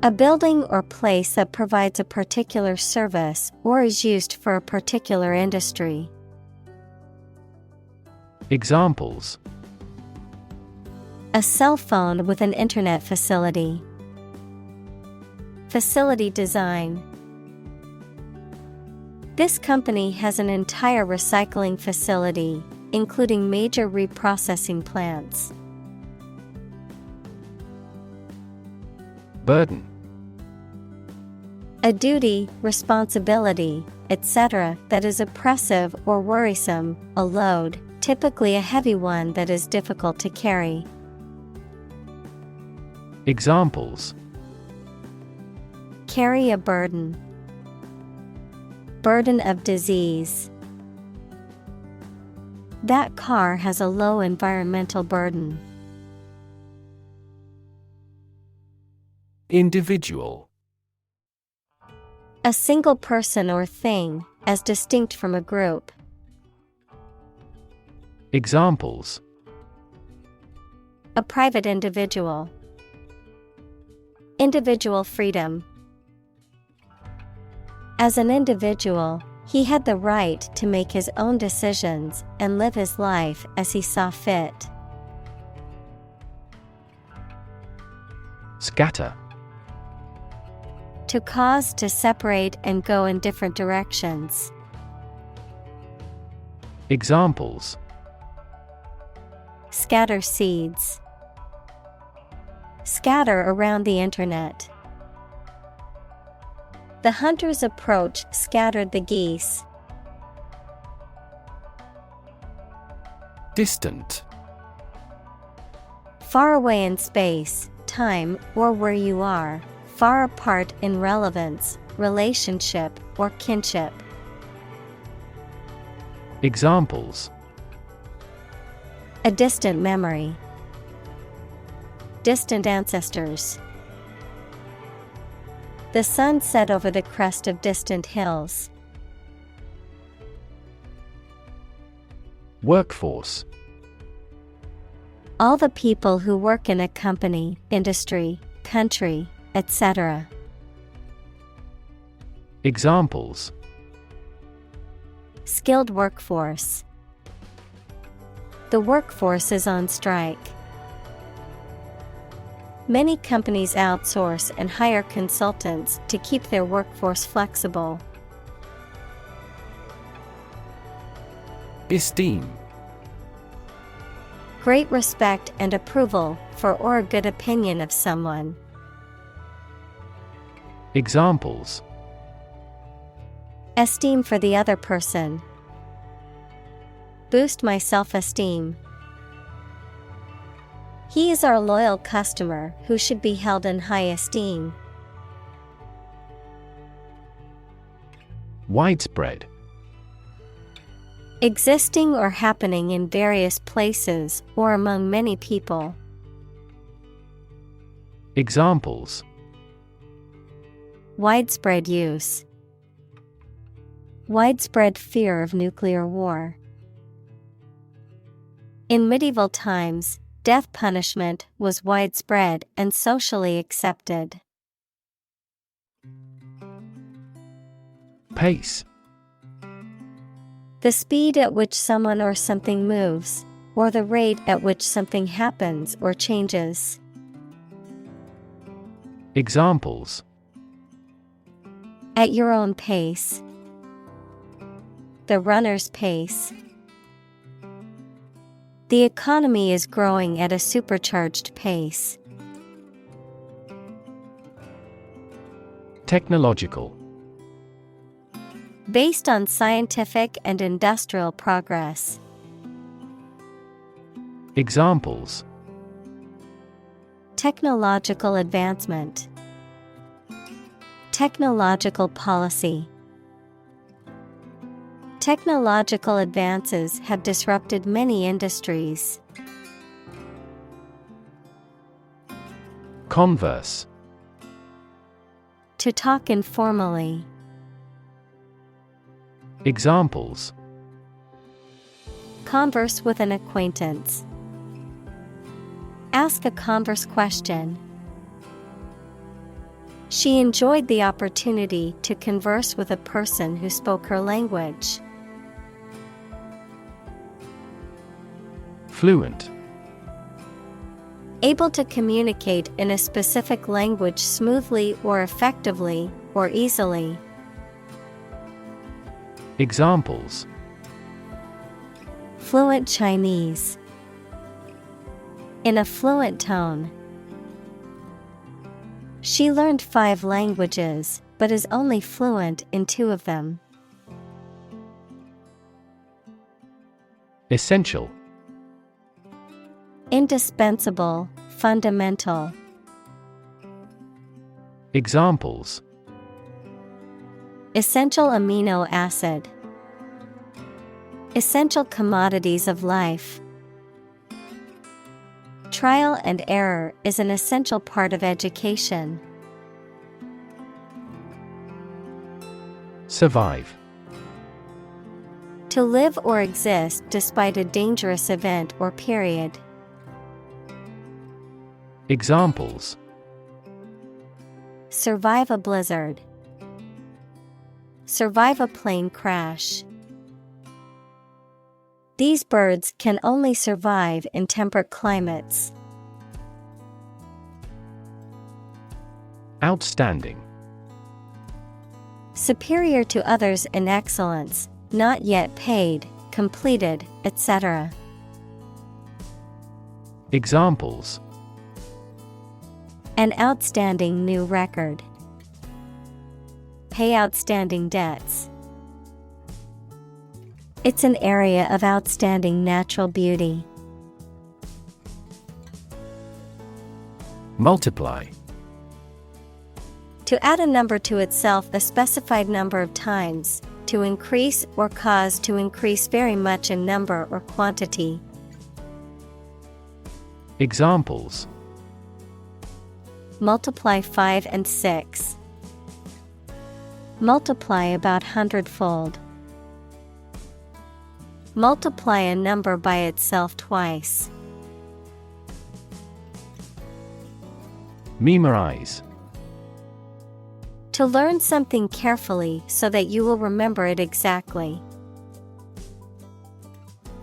S1: A building or place that provides a particular service or is used for a particular industry.
S2: Examples:
S1: a cell phone with an internet facility. Facility design. This company has an entire recycling facility, including major reprocessing plants.
S2: Burden.
S1: A duty, responsibility, etc. that is oppressive or worrisome, a load, typically a heavy one that is difficult to carry.
S2: Examples:
S1: carry a burden. Burden of disease. That car has a low environmental burden.
S2: Individual.
S1: A single person or thing, as distinct from a group.
S2: Examples:
S1: a private individual. Individual freedom. As an individual, he had the right to make his own decisions and live his life as he saw fit.
S2: Scatter.
S1: To cause to separate and go in different directions.
S2: Examples:
S1: Scatter seeds. Scatter around the internet. The hunter's approach scattered the geese.
S2: Distant.
S1: Far away in space, time, or where you are, far apart in relevance, relationship, or kinship.
S2: Examples:
S1: A distant memory. Distant ancestors. The sun set over the crest of distant hills.
S2: Workforce.
S1: All the people who work in a company, industry, country, etc.
S2: Examples:
S1: Skilled workforce. The workforce is on strike. Many companies outsource and hire consultants to keep their workforce flexible.
S2: Esteem.
S1: Great respect and approval for or a good opinion of someone.
S2: Examples:
S1: Esteem for the other person. Boost my self-esteem. He is our loyal customer who should be held in high esteem.
S2: Widespread.
S1: Existing or happening in various places or among many people.
S2: Examples:
S1: Widespread use. Widespread fear of nuclear war. In medieval times, death punishment was widespread and socially accepted.
S2: Pace.
S1: The speed at which someone or something moves, or the rate at which something happens or changes.
S2: Examples:
S1: At your own pace. The runner's pace. The economy is growing at a supercharged pace.
S2: Technological.
S1: Based on scientific and industrial progress.
S2: Examples:
S1: Technological advancement. Technological policy. Technological advances have disrupted many industries.
S2: Converse.
S1: To talk informally.
S2: Examples:
S1: Converse with an acquaintance. Ask a converse question. She enjoyed the opportunity to converse with a person who spoke her language.
S2: Fluent.
S1: Able to communicate in a specific language smoothly or effectively, or easily.
S2: Examples:
S1: Fluent Chinese. In a fluent tone. She learned 5 languages, but is only fluent in 2 of them.
S2: Essential.
S1: Indispensable, fundamental.
S2: Examples:
S1: Essential amino acid. Essential commodities of life. Trial and error is an essential part of education.
S2: Survive.
S1: To live or exist despite a dangerous event or period.
S2: Examples:
S1: survive a blizzard. Survive a plane crash. These birds can only survive in temperate climates.
S2: Outstanding.
S1: Superior to others in excellence, not yet paid, completed, etc.
S2: Examples:
S1: An outstanding new record. Pay outstanding debts. It's an area of outstanding natural beauty.
S2: Multiply.
S1: To add a number to itself a specified number of times, to increase or cause to increase very much in number or quantity.
S2: Examples:
S1: Multiply 5 and 6. Multiply about 100-fold. Multiply a number by itself twice.
S2: Memorize.
S1: To learn something carefully so that you will remember it exactly.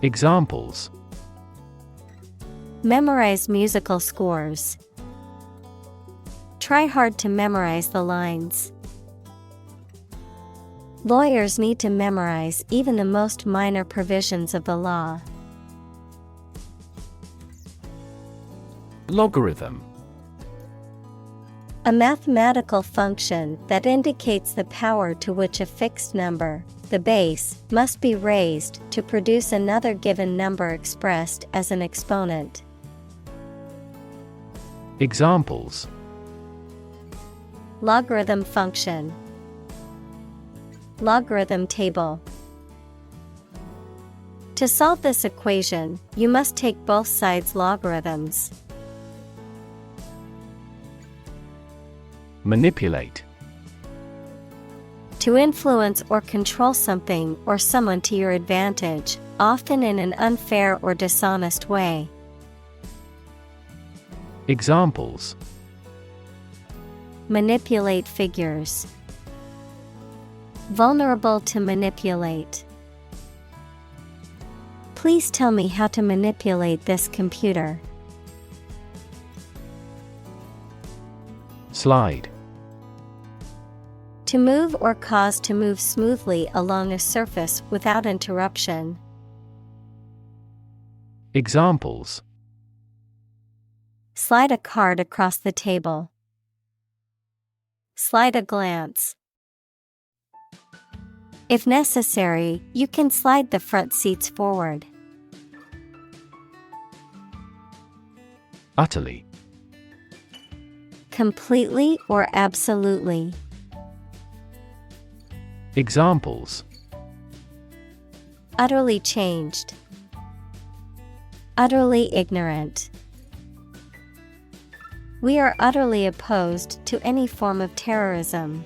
S2: Examples:
S1: Memorize musical scores. Try hard to memorize the lines. Lawyers need to memorize even the most minor provisions of the law.
S2: Logarithm.
S1: A mathematical function that indicates the power to which a fixed number, the base, must be raised to produce another given number expressed as an exponent.
S2: Examples:
S1: Logarithm function. Logarithm table. To solve this equation, you must take both sides' logarithms.
S2: Manipulate.
S1: To influence or control something or someone to your advantage, often in an unfair or dishonest way.
S2: Examples:
S1: Manipulate figures. Vulnerable to manipulate. Please tell me how to manipulate this computer.
S2: Slide.
S1: To move or cause to move smoothly along a surface without interruption.
S2: Examples:
S1: Slide a card across the table. Slide a glance. If necessary, you can slide the front seats forward.
S2: Utterly.
S1: Completely or absolutely.
S2: Examples:
S1: Utterly changed. Utterly ignorant. We are utterly opposed to any form of terrorism.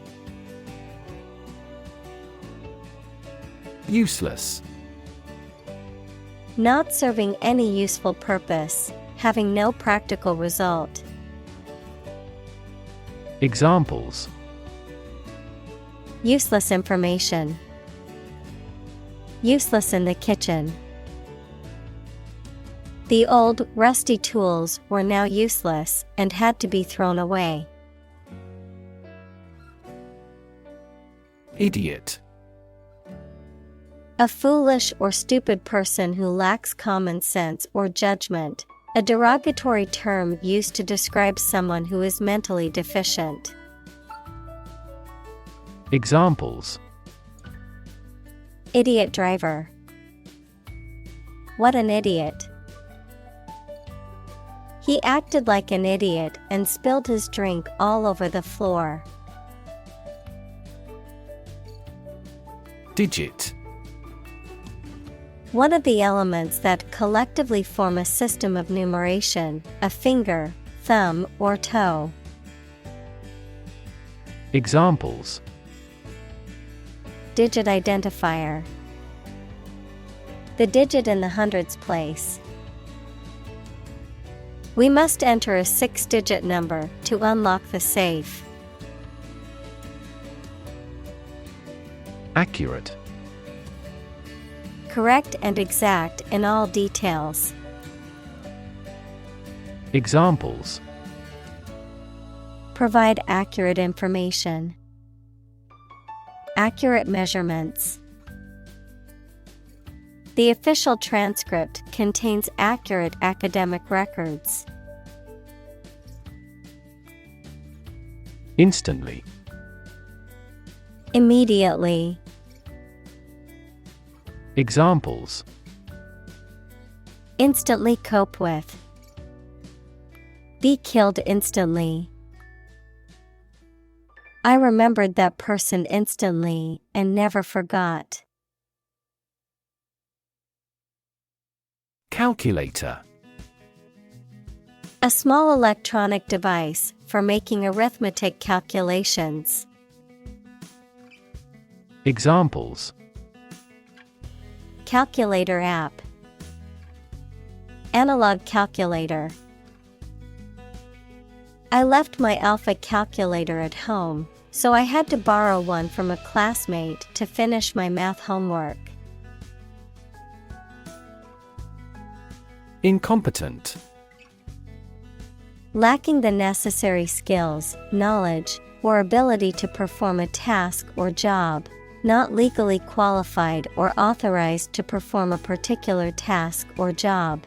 S2: Useless.
S1: Not serving any useful purpose, having no practical result.
S2: Examples:
S1: Useless information. Useless in the kitchen. The old, rusty tools were now useless and had to be thrown away.
S2: Idiot.
S1: A foolish or stupid person who lacks common sense or judgment, a derogatory term used to describe someone who is mentally deficient.
S2: Examples:
S1: Idiot driver. What an idiot. He acted like an idiot and spilled his drink all over the floor.
S2: Digit.
S1: One of the elements that collectively form a system of numeration, a finger, thumb, or toe.
S2: Examples:
S1: Digit identifier. The digit in the hundreds place. We must enter a 6-digit number to unlock the safe.
S2: Accurate.
S1: Correct and exact in all details.
S2: Examples:
S1: Provide accurate information. Accurate measurements. The official transcript contains accurate academic records.
S2: Instantly.
S1: Immediately.
S2: Examples:
S1: Instantly cope with. Be killed instantly. I remembered that person instantly and never forgot.
S2: Calculator.
S1: A small electronic device for making arithmetic calculations.
S2: Examples:
S1: Calculator app. Analog calculator. I left my alpha calculator at home, so I had to borrow one from a classmate to finish my math homework.
S2: Incompetent.
S1: Lacking the necessary skills, knowledge, or ability to perform a task or job, not legally qualified or authorized to perform a particular task or job.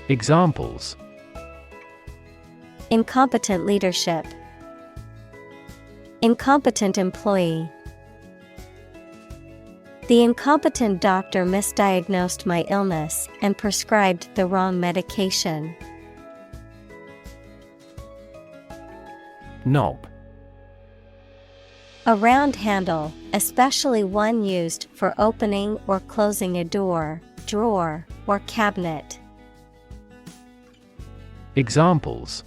S2: Examples:
S1: Incompetent leadership. Incompetent employee. The incompetent doctor misdiagnosed my illness and prescribed the wrong medication.
S2: Knob.
S1: A round handle, especially one used for opening or closing a door, drawer, or cabinet.
S2: Examples: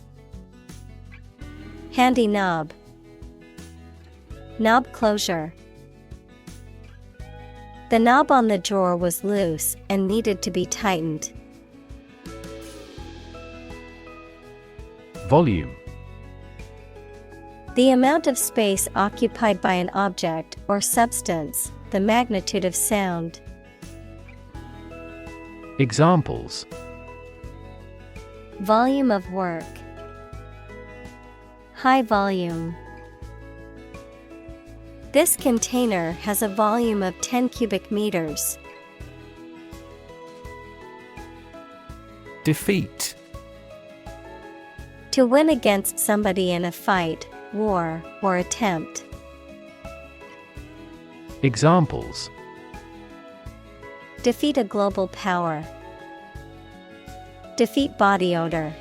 S1: Handy knob. Knob closure. The knob on the drawer was loose and needed to be tightened.
S2: Volume.
S1: The amount of space occupied by an object or substance, the magnitude of sound.
S2: Examples:
S1: Volume of work. High volume. This container has a volume of 10 cubic meters.
S2: Defeat.
S1: To win against somebody in a fight, war, or attempt.
S2: Examples:
S1: Defeat a global power. Defeat body odor.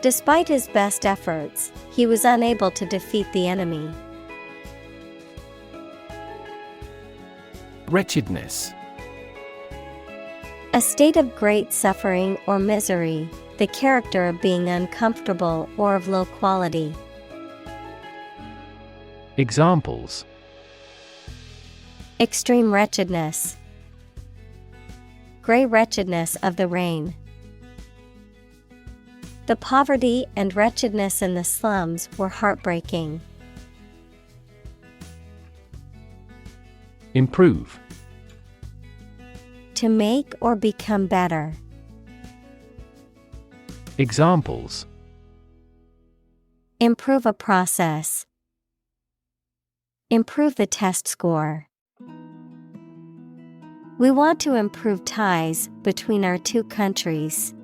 S1: Despite his best efforts, he was unable to defeat the enemy.
S2: Wretchedness.
S1: A state of great suffering or misery, the character of being uncomfortable or of low quality.
S2: Examples:
S1: Extreme wretchedness. Gray wretchedness of the rain. The poverty and wretchedness in the slums were heartbreaking.
S2: Improve.
S1: To make or become better.
S2: Examples:
S1: Improve a process. Improve the test score. We want to improve ties between our two countries.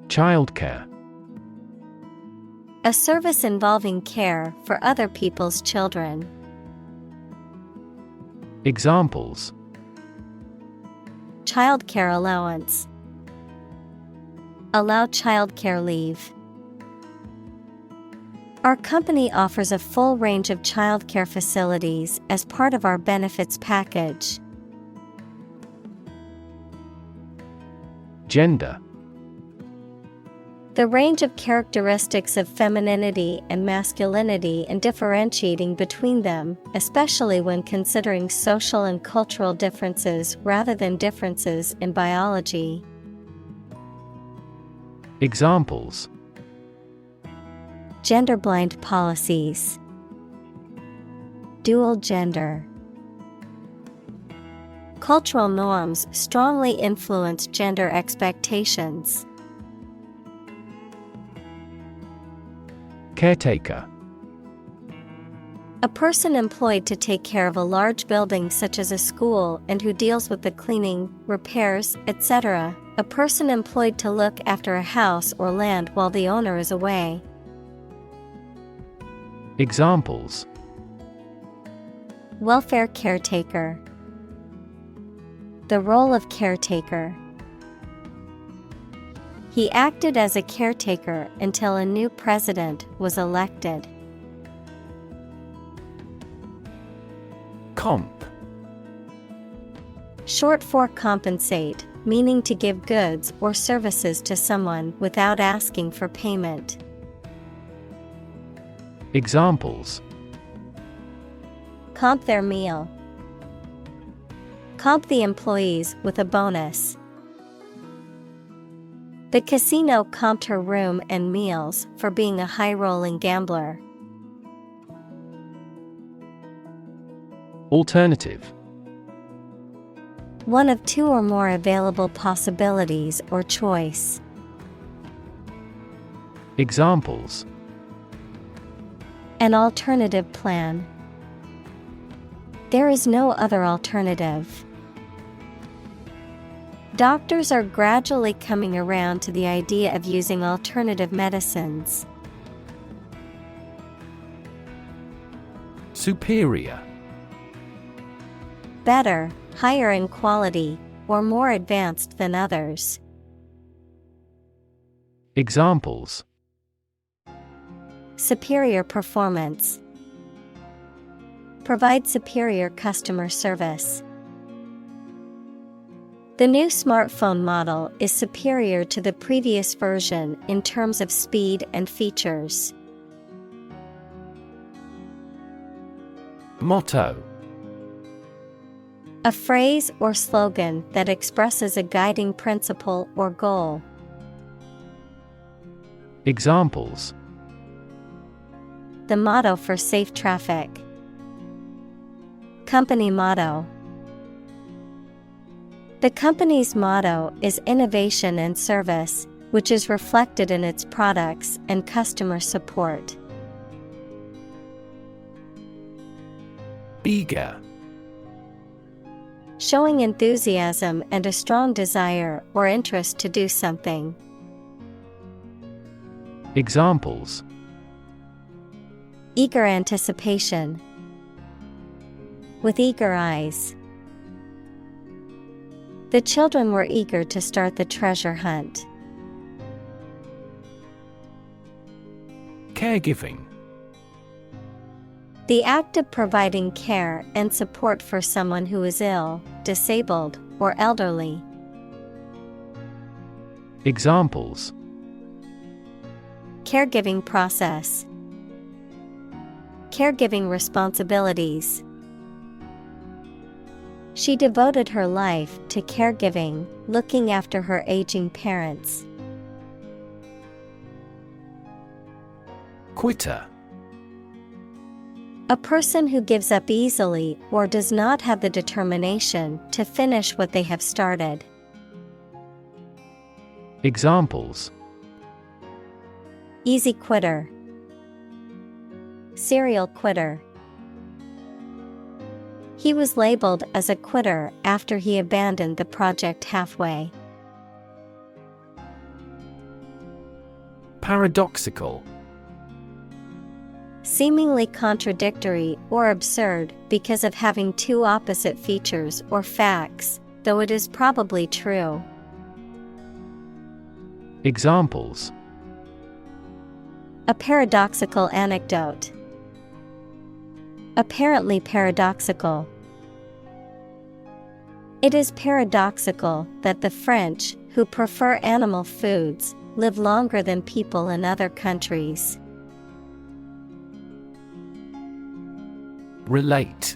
S2: Childcare.
S1: A service involving care for other people's children.
S2: Examples:
S1: Childcare allowance. Allow childcare leave. Our company offers a full range of childcare facilities as part of our benefits package.
S2: Gender.
S1: The range of characteristics of femininity and masculinity and differentiating between them, especially when considering social and cultural differences rather than differences in biology.
S2: Examples:
S1: Gender-blind policies. Dual gender. Cultural norms strongly influence gender expectations.
S2: Caretaker.
S1: A person employed to take care of a large building such as a school and who deals with the cleaning, repairs, etc. A person employed to look after a house or land while the owner is away.
S2: Examples:
S1: Welfare caretaker. The role of caretaker. He acted as a caretaker until a new president was elected.
S2: Comp.
S1: Short for compensate, meaning to give goods or services to someone without asking for payment.
S2: Examples:
S1: Comp their meal. Comp the employees with a bonus. The casino comped her room and meals for being a high-rolling gambler.
S2: Alternative.
S1: One of two or more available possibilities or choice.
S2: Examples:
S1: An alternative plan. There is no other alternative. Doctors are gradually coming around to the idea of using alternative medicines.
S2: Superior.
S1: Better, higher in quality, or more advanced than others.
S2: Examples:
S1: Superior performance. Provide superior customer service. The new smartphone model is superior to the previous version in terms of speed and features.
S2: Motto.
S1: A phrase or slogan that expresses a guiding principle or goal.
S2: Examples:
S1: The motto for safe traffic. Company motto. The company's motto is innovation and service, which is reflected in its products and customer support.
S2: Eager.
S1: Showing enthusiasm and a strong desire or interest to do something.
S2: Examples:
S1: Eager anticipation. With eager eyes. The children were eager to start the treasure hunt.
S2: Caregiving.
S1: The act of providing care and support for someone who is ill, disabled, or elderly.
S2: Examples:
S1: Caregiving process. Caregiving responsibilities. She devoted her life to caregiving, looking after her aging parents.
S2: Quitter.
S1: A person who gives up easily or does not have the determination to finish what they have started.
S2: Examples:
S1: Easy quitter. Serial quitter. He was labeled as a quitter after he abandoned the project halfway.
S2: Paradoxical.
S1: Seemingly contradictory or absurd because of having two opposite features or facts, though it is probably true.
S2: Examples:
S1: A paradoxical anecdote. Apparently paradoxical. It is paradoxical that the French, who prefer animal foods, live longer than people in other countries.
S2: Relate.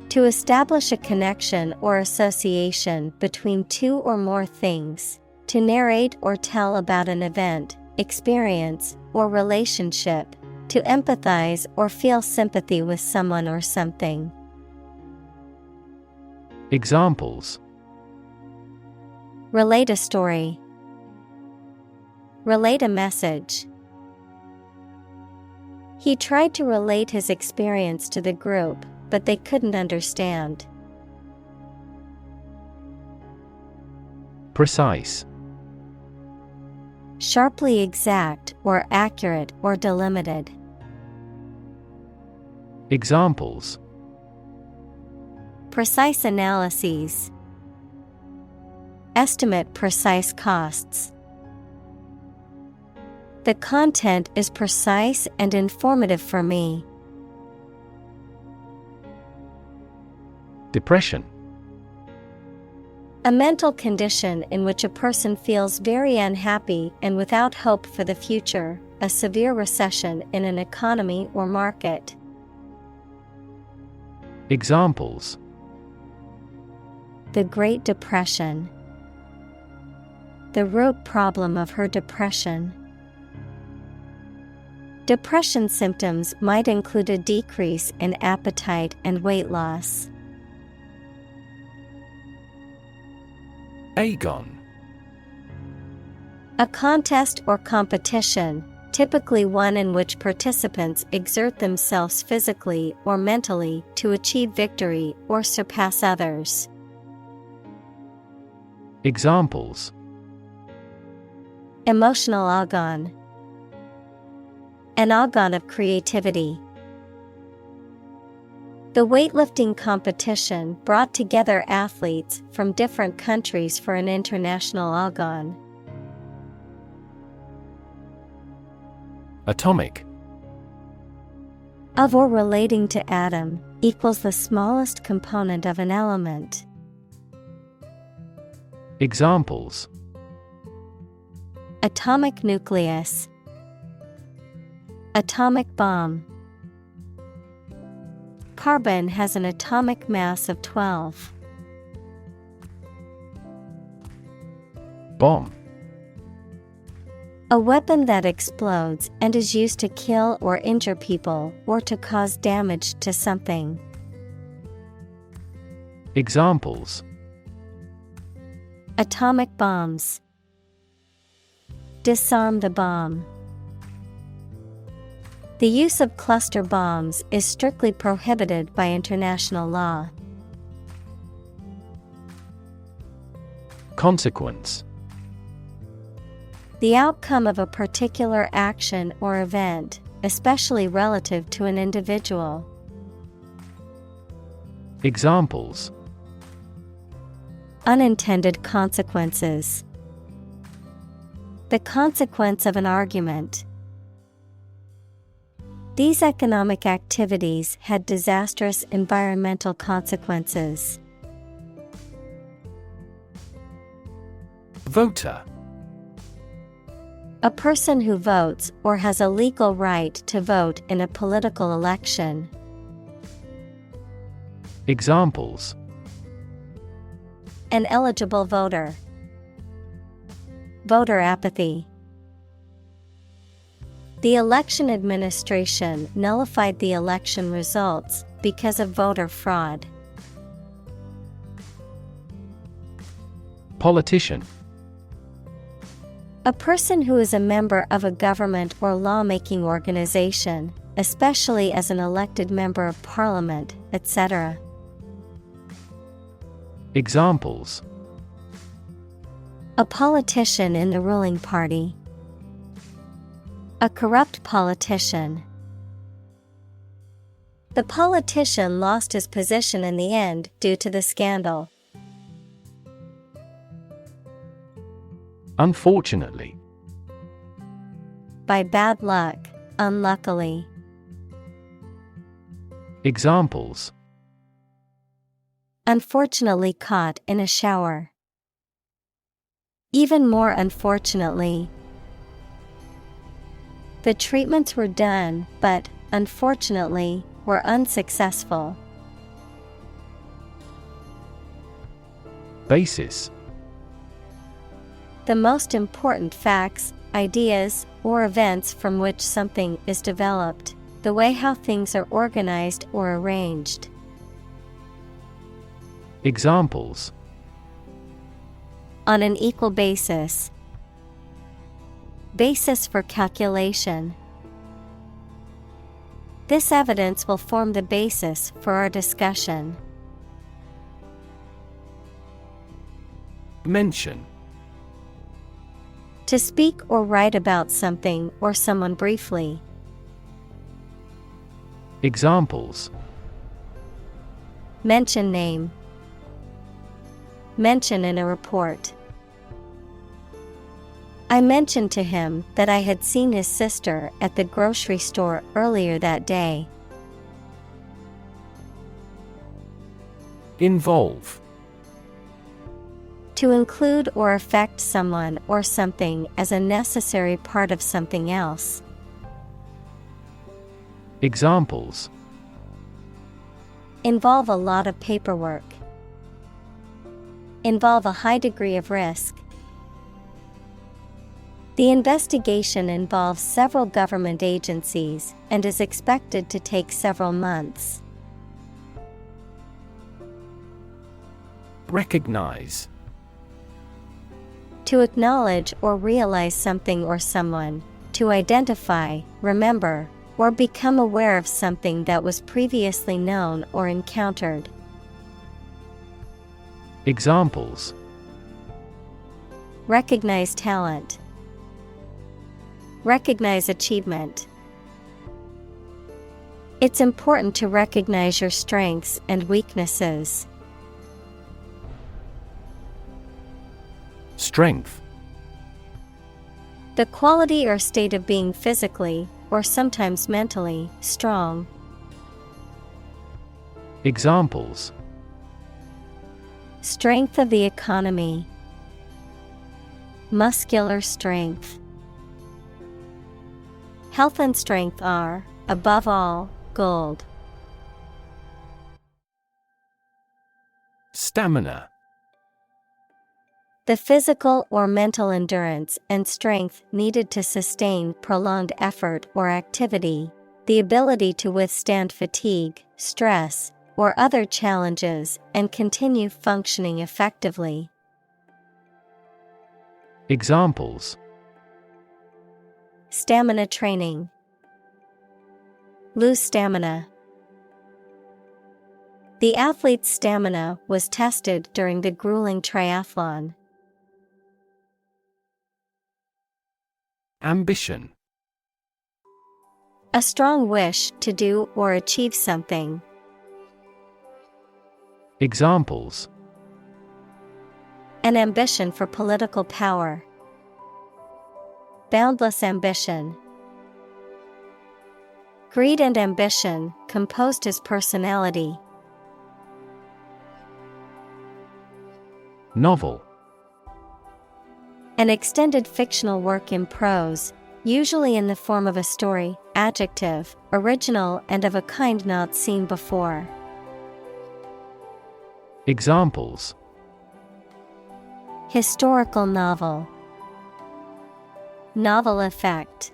S1: To establish a connection or association between two or more things, to narrate or tell about an event, experience, or relationship, to empathize or feel sympathy with someone or something.
S2: Examples:
S1: Relate a story. Relate a message. He tried to relate his experience to the group, but they couldn't understand.
S2: Precise.
S1: Sharply exact or accurate or delimited.
S2: Examples:
S1: Precise analyses. Estimate precise costs. The content is precise and informative for me.
S2: Depression.
S1: A mental condition in which a person feels very unhappy and without hope for the future, a severe recession in an economy or market.
S2: Examples:
S1: The Great Depression. The root problem of her depression. Depression symptoms might include a decrease in appetite and weight loss.
S2: Agon.
S1: A contest or competition, typically one in which participants exert themselves physically or mentally to achieve victory or surpass others.
S2: Examples:
S1: Emotional agon. An agon of creativity. The weightlifting competition brought together athletes from different countries for an international agon.
S2: Atomic.
S1: Of or relating to atom, equals the smallest component of an element.
S2: Examples:
S1: Atomic nucleus. Atomic bomb. Carbon has an atomic mass of 12.
S2: Bomb.
S1: A weapon that explodes and is used to kill or injure people or to cause damage to something.
S2: Examples:
S1: Atomic bombs. Disarm the bomb. The use of cluster bombs is strictly prohibited by international law.
S2: Consequence.
S1: The outcome of a particular action or event, especially relative to an individual.
S2: Examples:
S1: Unintended consequences. The consequence of an argument. These economic activities had disastrous environmental consequences.
S2: Voter.
S1: A person who votes or has a legal right to vote in a political election.
S2: Examples:
S1: An eligible voter. Voter apathy. The election administration nullified the election results because of voter fraud.
S2: Politician.
S1: A person who is a member of a government or lawmaking organization, especially as an elected member of parliament, etc.
S2: Examples:
S1: A politician in the ruling party. A corrupt politician. The politician lost his position in the end due to the scandal.
S2: Unfortunately.
S1: By bad luck, unluckily.
S2: Examples:
S1: Unfortunately caught in a shower. Even more unfortunately. The treatments were done, but, unfortunately, were unsuccessful.
S2: Basis.
S1: The most important facts, ideas, or events from which something is developed, the way how things are organized or arranged.
S2: Examples:
S1: On an equal basis. Basis for calculation. This evidence will form the basis for our discussion.
S2: Mention:
S1: To speak or write about something or someone briefly.
S2: Examples:
S1: Mention name. Mention in a report. I mentioned to him that I had seen his sister at the grocery store earlier that day.
S2: Involve:
S1: To include or affect someone or something as a necessary part of something else.
S2: Examples:
S1: Involve a lot of paperwork. Involve a high degree of risk. The investigation involves several government agencies and is expected to take several months.
S2: Recognize:
S1: To acknowledge or realize something or someone, to identify, remember, or become aware of something that was previously known or encountered.
S2: Examples:
S1: Recognize talent. Recognize achievement. It's important to recognize your strengths and weaknesses.
S2: Strength:
S1: The quality or state of being physically, or sometimes mentally, strong.
S2: Examples:
S1: Strength of the economy. Muscular strength. Health and strength are, above all, gold.
S2: Stamina:
S1: The physical or mental endurance and strength needed to sustain prolonged effort or activity, the ability to withstand fatigue, stress, or other challenges and continue functioning effectively.
S2: Examples:
S1: Stamina training. Lose stamina. The athlete's stamina was tested during the grueling triathlon.
S2: Ambition:
S1: A strong wish to do or achieve something.
S2: Examples:
S1: An ambition for political power. Boundless ambition. Greed and ambition composed his personality.
S2: Novel:
S1: An extended fictional work in prose, usually in the form of a story. Adjective, original and of a kind not seen before.
S2: Examples:
S1: Historical novel. Novel effect.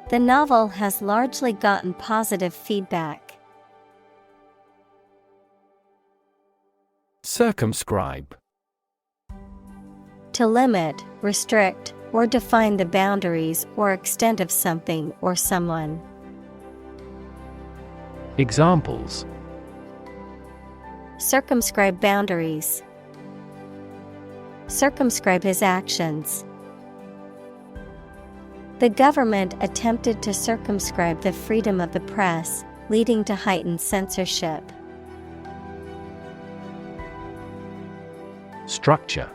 S1: The novel has largely gotten positive feedback.
S2: Circumscribe:
S1: To limit, restrict, or define the boundaries or extent of something or someone.
S2: Examples:
S1: Circumscribe boundaries. Circumscribe his actions. The government attempted to circumscribe the freedom of the press, leading to heightened censorship.
S2: Structure: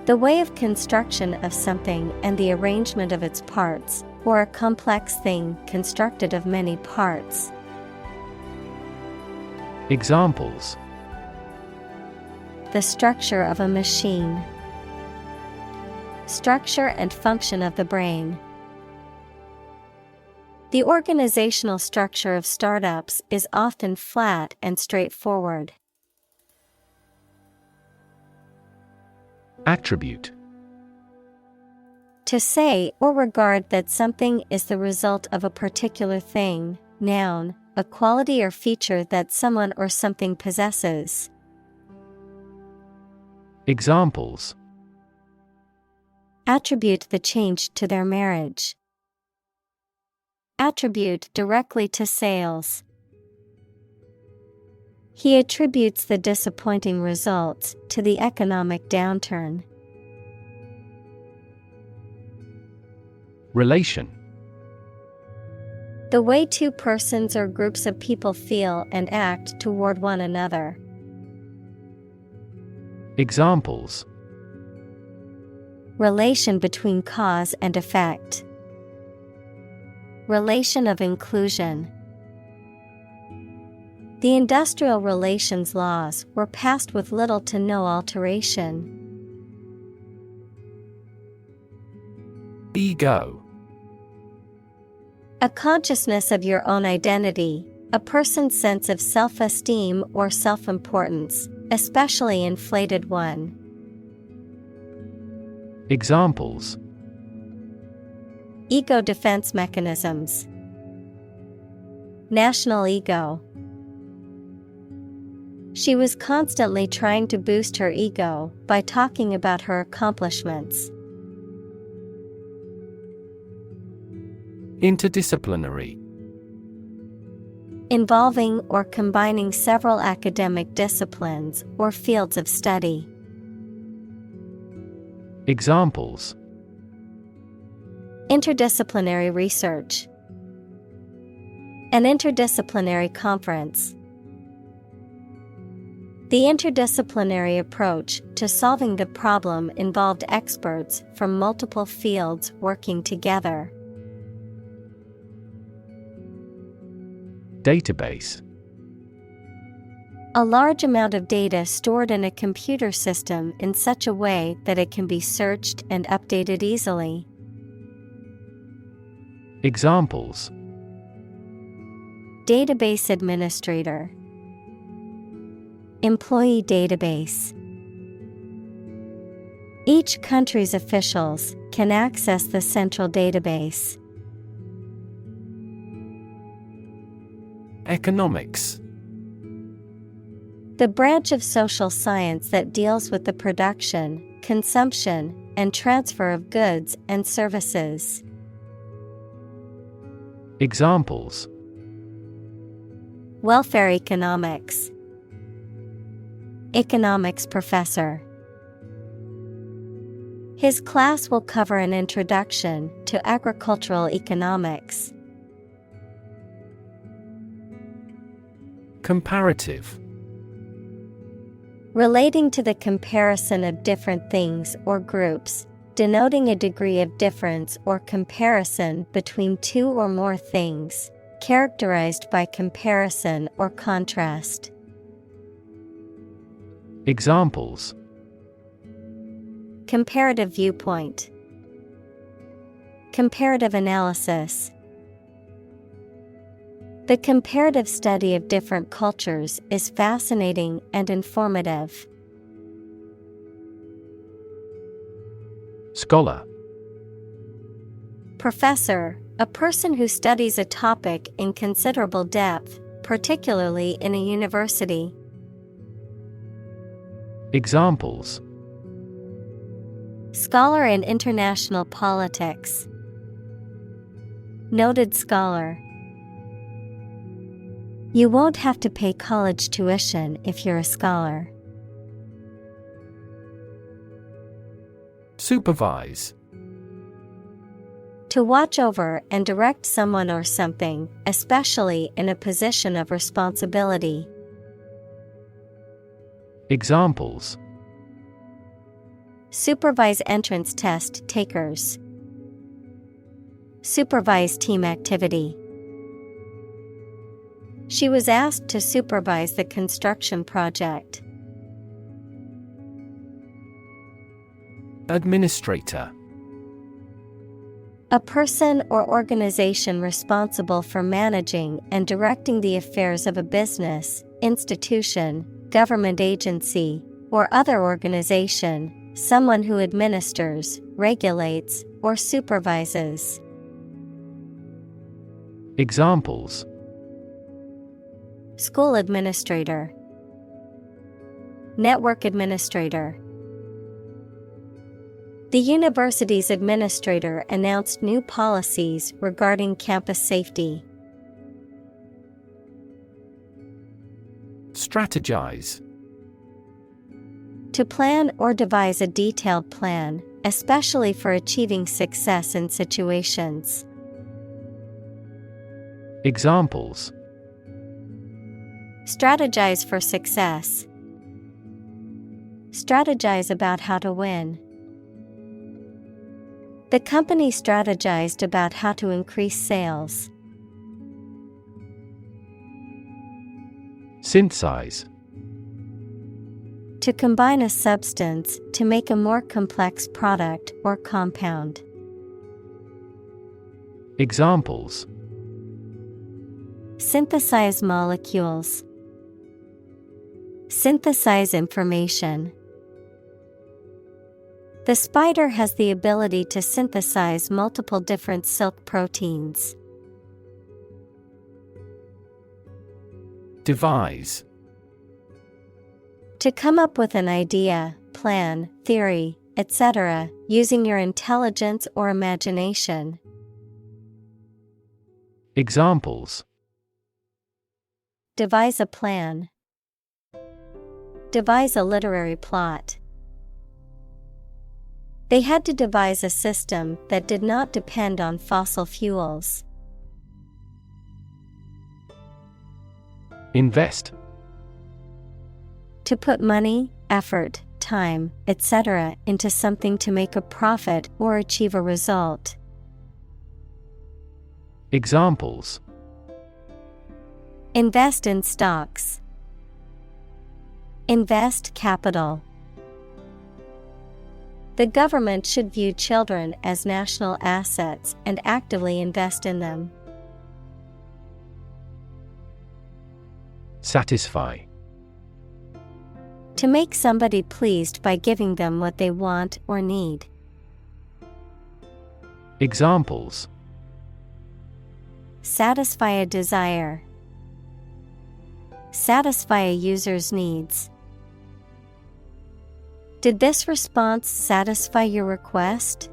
S1: The way of construction of something and the arrangement of its parts, or a complex thing constructed of many parts.
S2: Examples:
S1: The structure of a machine. Structure and function of the brain. The organizational structure of startups is often flat and straightforward.
S2: Attribute:
S1: To say or regard that something is the result of a particular thing, noun, a quality or feature that someone or something possesses.
S2: Examples:
S1: Attribute the change to their marriage. Attribute directly to sales. He attributes the disappointing results to the economic downturn.
S2: Relation.
S1: The way two persons or groups of people feel and act toward one another.
S2: Examples:
S1: Relation between cause and effect. Relation of inclusion. The industrial relations laws were passed with little to no alteration.
S2: Ego.
S1: A consciousness of your own identity, a person's sense of self-esteem or self-importance, especially inflated one.
S2: Examples:
S1: Ego defense mechanisms. National ego. She was constantly trying to boost her ego by talking about her accomplishments.
S2: Interdisciplinary.
S1: Involving or combining several academic disciplines or fields of study.
S2: Examples:
S1: Interdisciplinary research. An interdisciplinary conference. The interdisciplinary approach to solving the problem involved experts from multiple fields working together.
S2: Database.
S1: A large amount of data stored in a computer system in such a way that it can be searched and updated easily.
S2: Examples:
S1: Database administrator. Employee database. Each country's officials can access the central database.
S2: Economics.
S1: The branch of social science that deals with the production, consumption, and transfer of goods and services.
S2: Examples:
S1: Welfare economics. Economics professor. His class will cover an introduction to agricultural economics.
S2: Comparative.
S1: Relating to the comparison of different things or groups, denoting a degree of difference or comparison between two or more things, characterized by comparison or contrast.
S2: Examples:
S1: Comparative viewpoint. Comparative analysis. The comparative study of different cultures is fascinating and informative.
S2: Scholar.
S1: Professor, a person who studies a topic in considerable depth, particularly in a university.
S2: Examples:
S1: Scholar in international politics. Noted scholar. You won't have to pay college tuition if you're a scholar.
S2: Supervise.
S1: To watch over and direct someone or something, especially in a position of responsibility.
S2: Examples:
S1: Supervise entrance test takers. Supervise team activity. She was asked to supervise the construction project.
S2: Administrator.
S1: A person or organization responsible for managing and directing the affairs of a business, institution, government agency, or other organization, someone who administers, regulates, or supervises.
S2: Examples:
S1: School administrator, network administrator. The university's administrator announced new policies regarding campus safety.
S2: Strategize.
S1: To plan or devise a detailed plan, especially for achieving success in situations.
S2: Examples:
S1: Strategize for success. Strategize about how to win. The company strategized about how to increase sales.
S2: Synthesize.
S1: To combine a substance to make a more complex product or compound.
S2: Examples:
S1: Synthesize molecules. Synthesize information. The spider has the ability to synthesize multiple different silk proteins.
S2: Devise.
S1: To come up with an idea, plan, theory, etc., using your intelligence or imagination.
S2: Examples:
S1: Devise a plan. Devise a literary plot. They had to devise a system that did not depend on fossil fuels.
S2: Invest.
S1: To put money, effort, time, etc. into something to make a profit or achieve a result.
S2: Examples:
S1: Invest in stocks. Invest capital. The government should view children as national assets and actively invest in them.
S2: Satisfy.
S1: To make somebody pleased by giving them what they want or need.
S2: Examples:
S1: Satisfy a desire. Satisfy a user's needs. Did this response satisfy your request?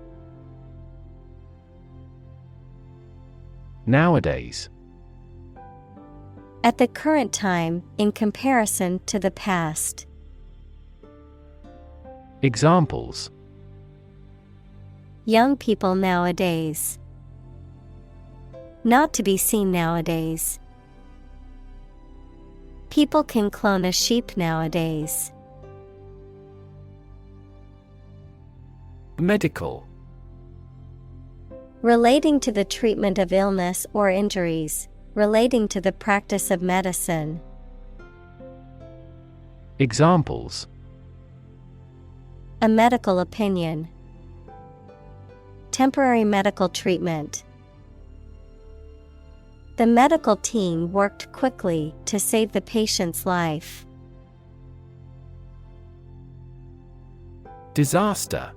S2: Nowadays.
S1: At the current time, in comparison to the past.
S2: Examples:
S1: Young people nowadays. Not to be seen nowadays. People can clone a sheep nowadays.
S2: Medical.
S1: Relating to the treatment of illness or injuries, relating to the practice of medicine.
S2: Examples:
S1: A medical opinion. Temporary medical treatment. The medical team worked quickly to save the patient's life.
S2: Disaster.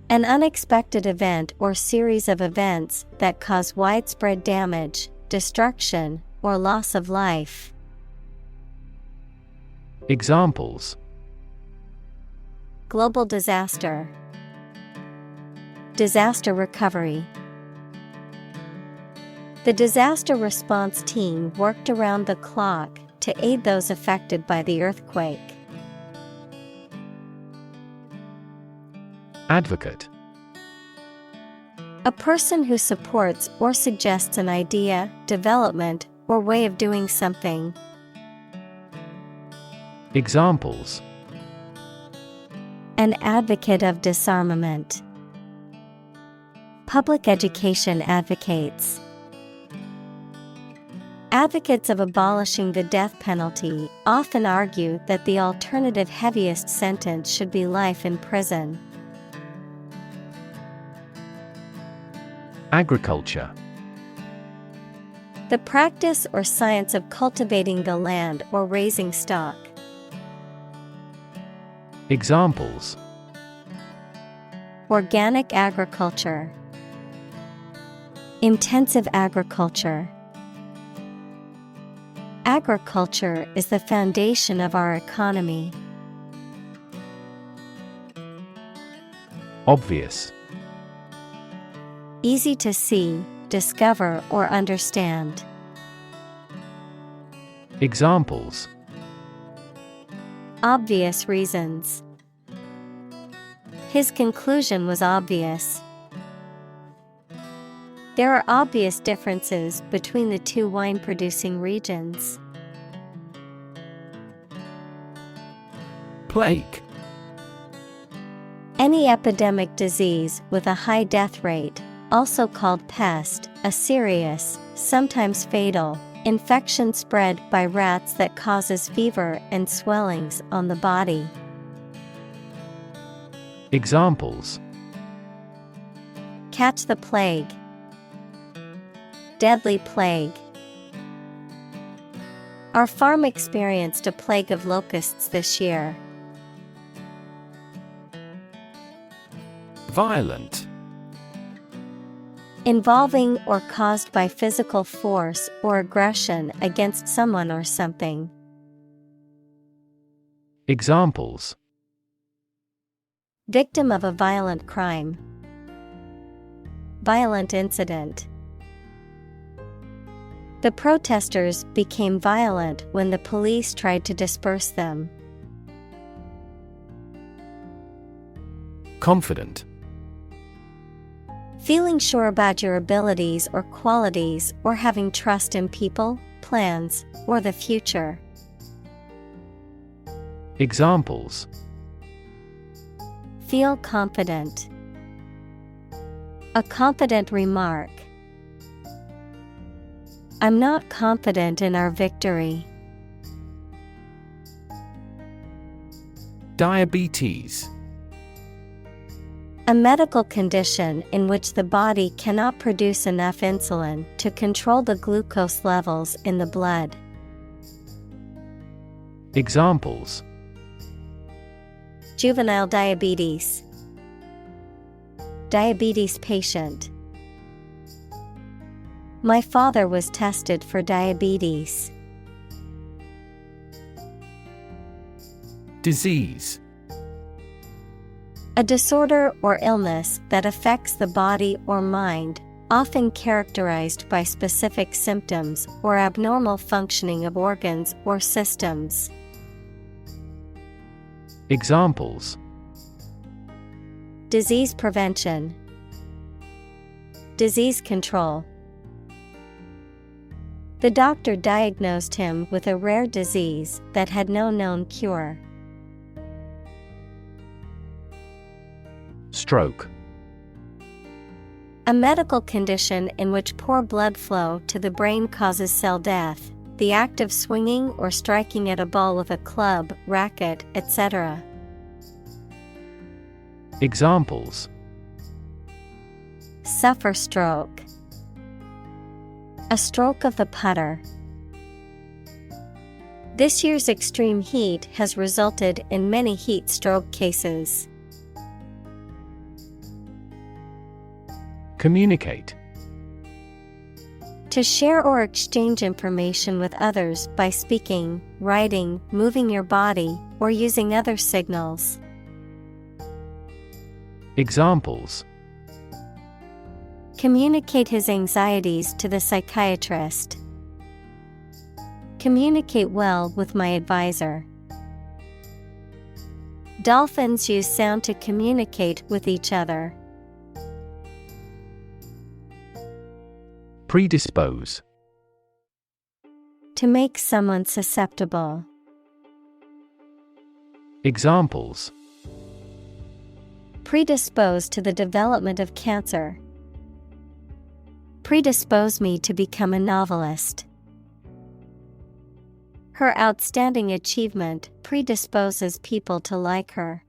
S1: An unexpected event or series of events that cause widespread damage, destruction, or loss of life.
S2: Examples:
S1: Global disaster. Disaster recovery. The disaster response team worked around the clock to aid those affected by the earthquake.
S2: Advocate.
S1: A person who supports or suggests an idea, development, or way of doing something.
S2: Examples:
S1: An advocate of disarmament. Public education advocates. Advocates of abolishing the death penalty often argue that the alternative heaviest sentence should be life in prison.
S2: Agriculture.
S1: The practice or science of cultivating the land or raising stock.
S2: Examples:
S1: Organic agriculture. Intensive agriculture. Agriculture is the foundation of our economy.
S2: Obvious.
S1: Easy to see, discover, or understand.
S2: Examples.
S1: Obvious reasons. His conclusion was obvious. There are obvious differences between the two wine-producing regions.
S2: Plague.
S1: Any epidemic disease with a high death rate, also called pest, a serious, sometimes fatal, infection spread by rats that causes fever and swellings on the body.
S2: Examples.
S1: Catch the plague. Deadly plague. Our farm experienced a plague of locusts this year.
S2: Violent.
S1: Involving or caused by physical force or aggression against someone or something.
S2: Examples.
S1: Victim of a violent crime. Violent incident. The protesters became violent when the police tried to disperse them.
S2: Confident.
S1: Feeling sure about your abilities or qualities, or having trust in people, plans, or the future.
S2: Examples.
S1: Feel confident. A confident remark. I'm not confident in our victory.
S2: Diabetes.
S1: A medical condition in which the body cannot produce enough insulin to control the glucose levels in the blood.
S2: Examples.
S1: Juvenile diabetes. Diabetes patient. My father was tested for diabetes.
S2: Disease.
S1: A disorder or illness that affects the body or mind, often characterized by specific symptoms or abnormal functioning of organs or systems.
S2: Examples.
S1: Disease prevention. Disease control. The doctor diagnosed him with a rare disease that had no known cure.
S2: Stroke.
S1: A medical condition in which poor blood flow to the brain causes cell death, the act of swinging or striking at a ball with a club, racket, etc.
S2: Examples.
S1: Suffer stroke. A stroke of the putter. This year's extreme heat has resulted in many heat stroke cases.
S2: Communicate.
S1: To share or exchange information with others by speaking, writing, moving your body, or using other signals.
S2: Examples.
S1: Communicate his anxieties to the psychiatrist. Communicate well with my advisor. Dolphins use sound to communicate with each other.
S2: Predispose.
S1: To make someone susceptible.
S2: Examples.
S1: Predispose to the development of cancer. Predispose me to become a novelist. Her outstanding achievement predisposes people to like her.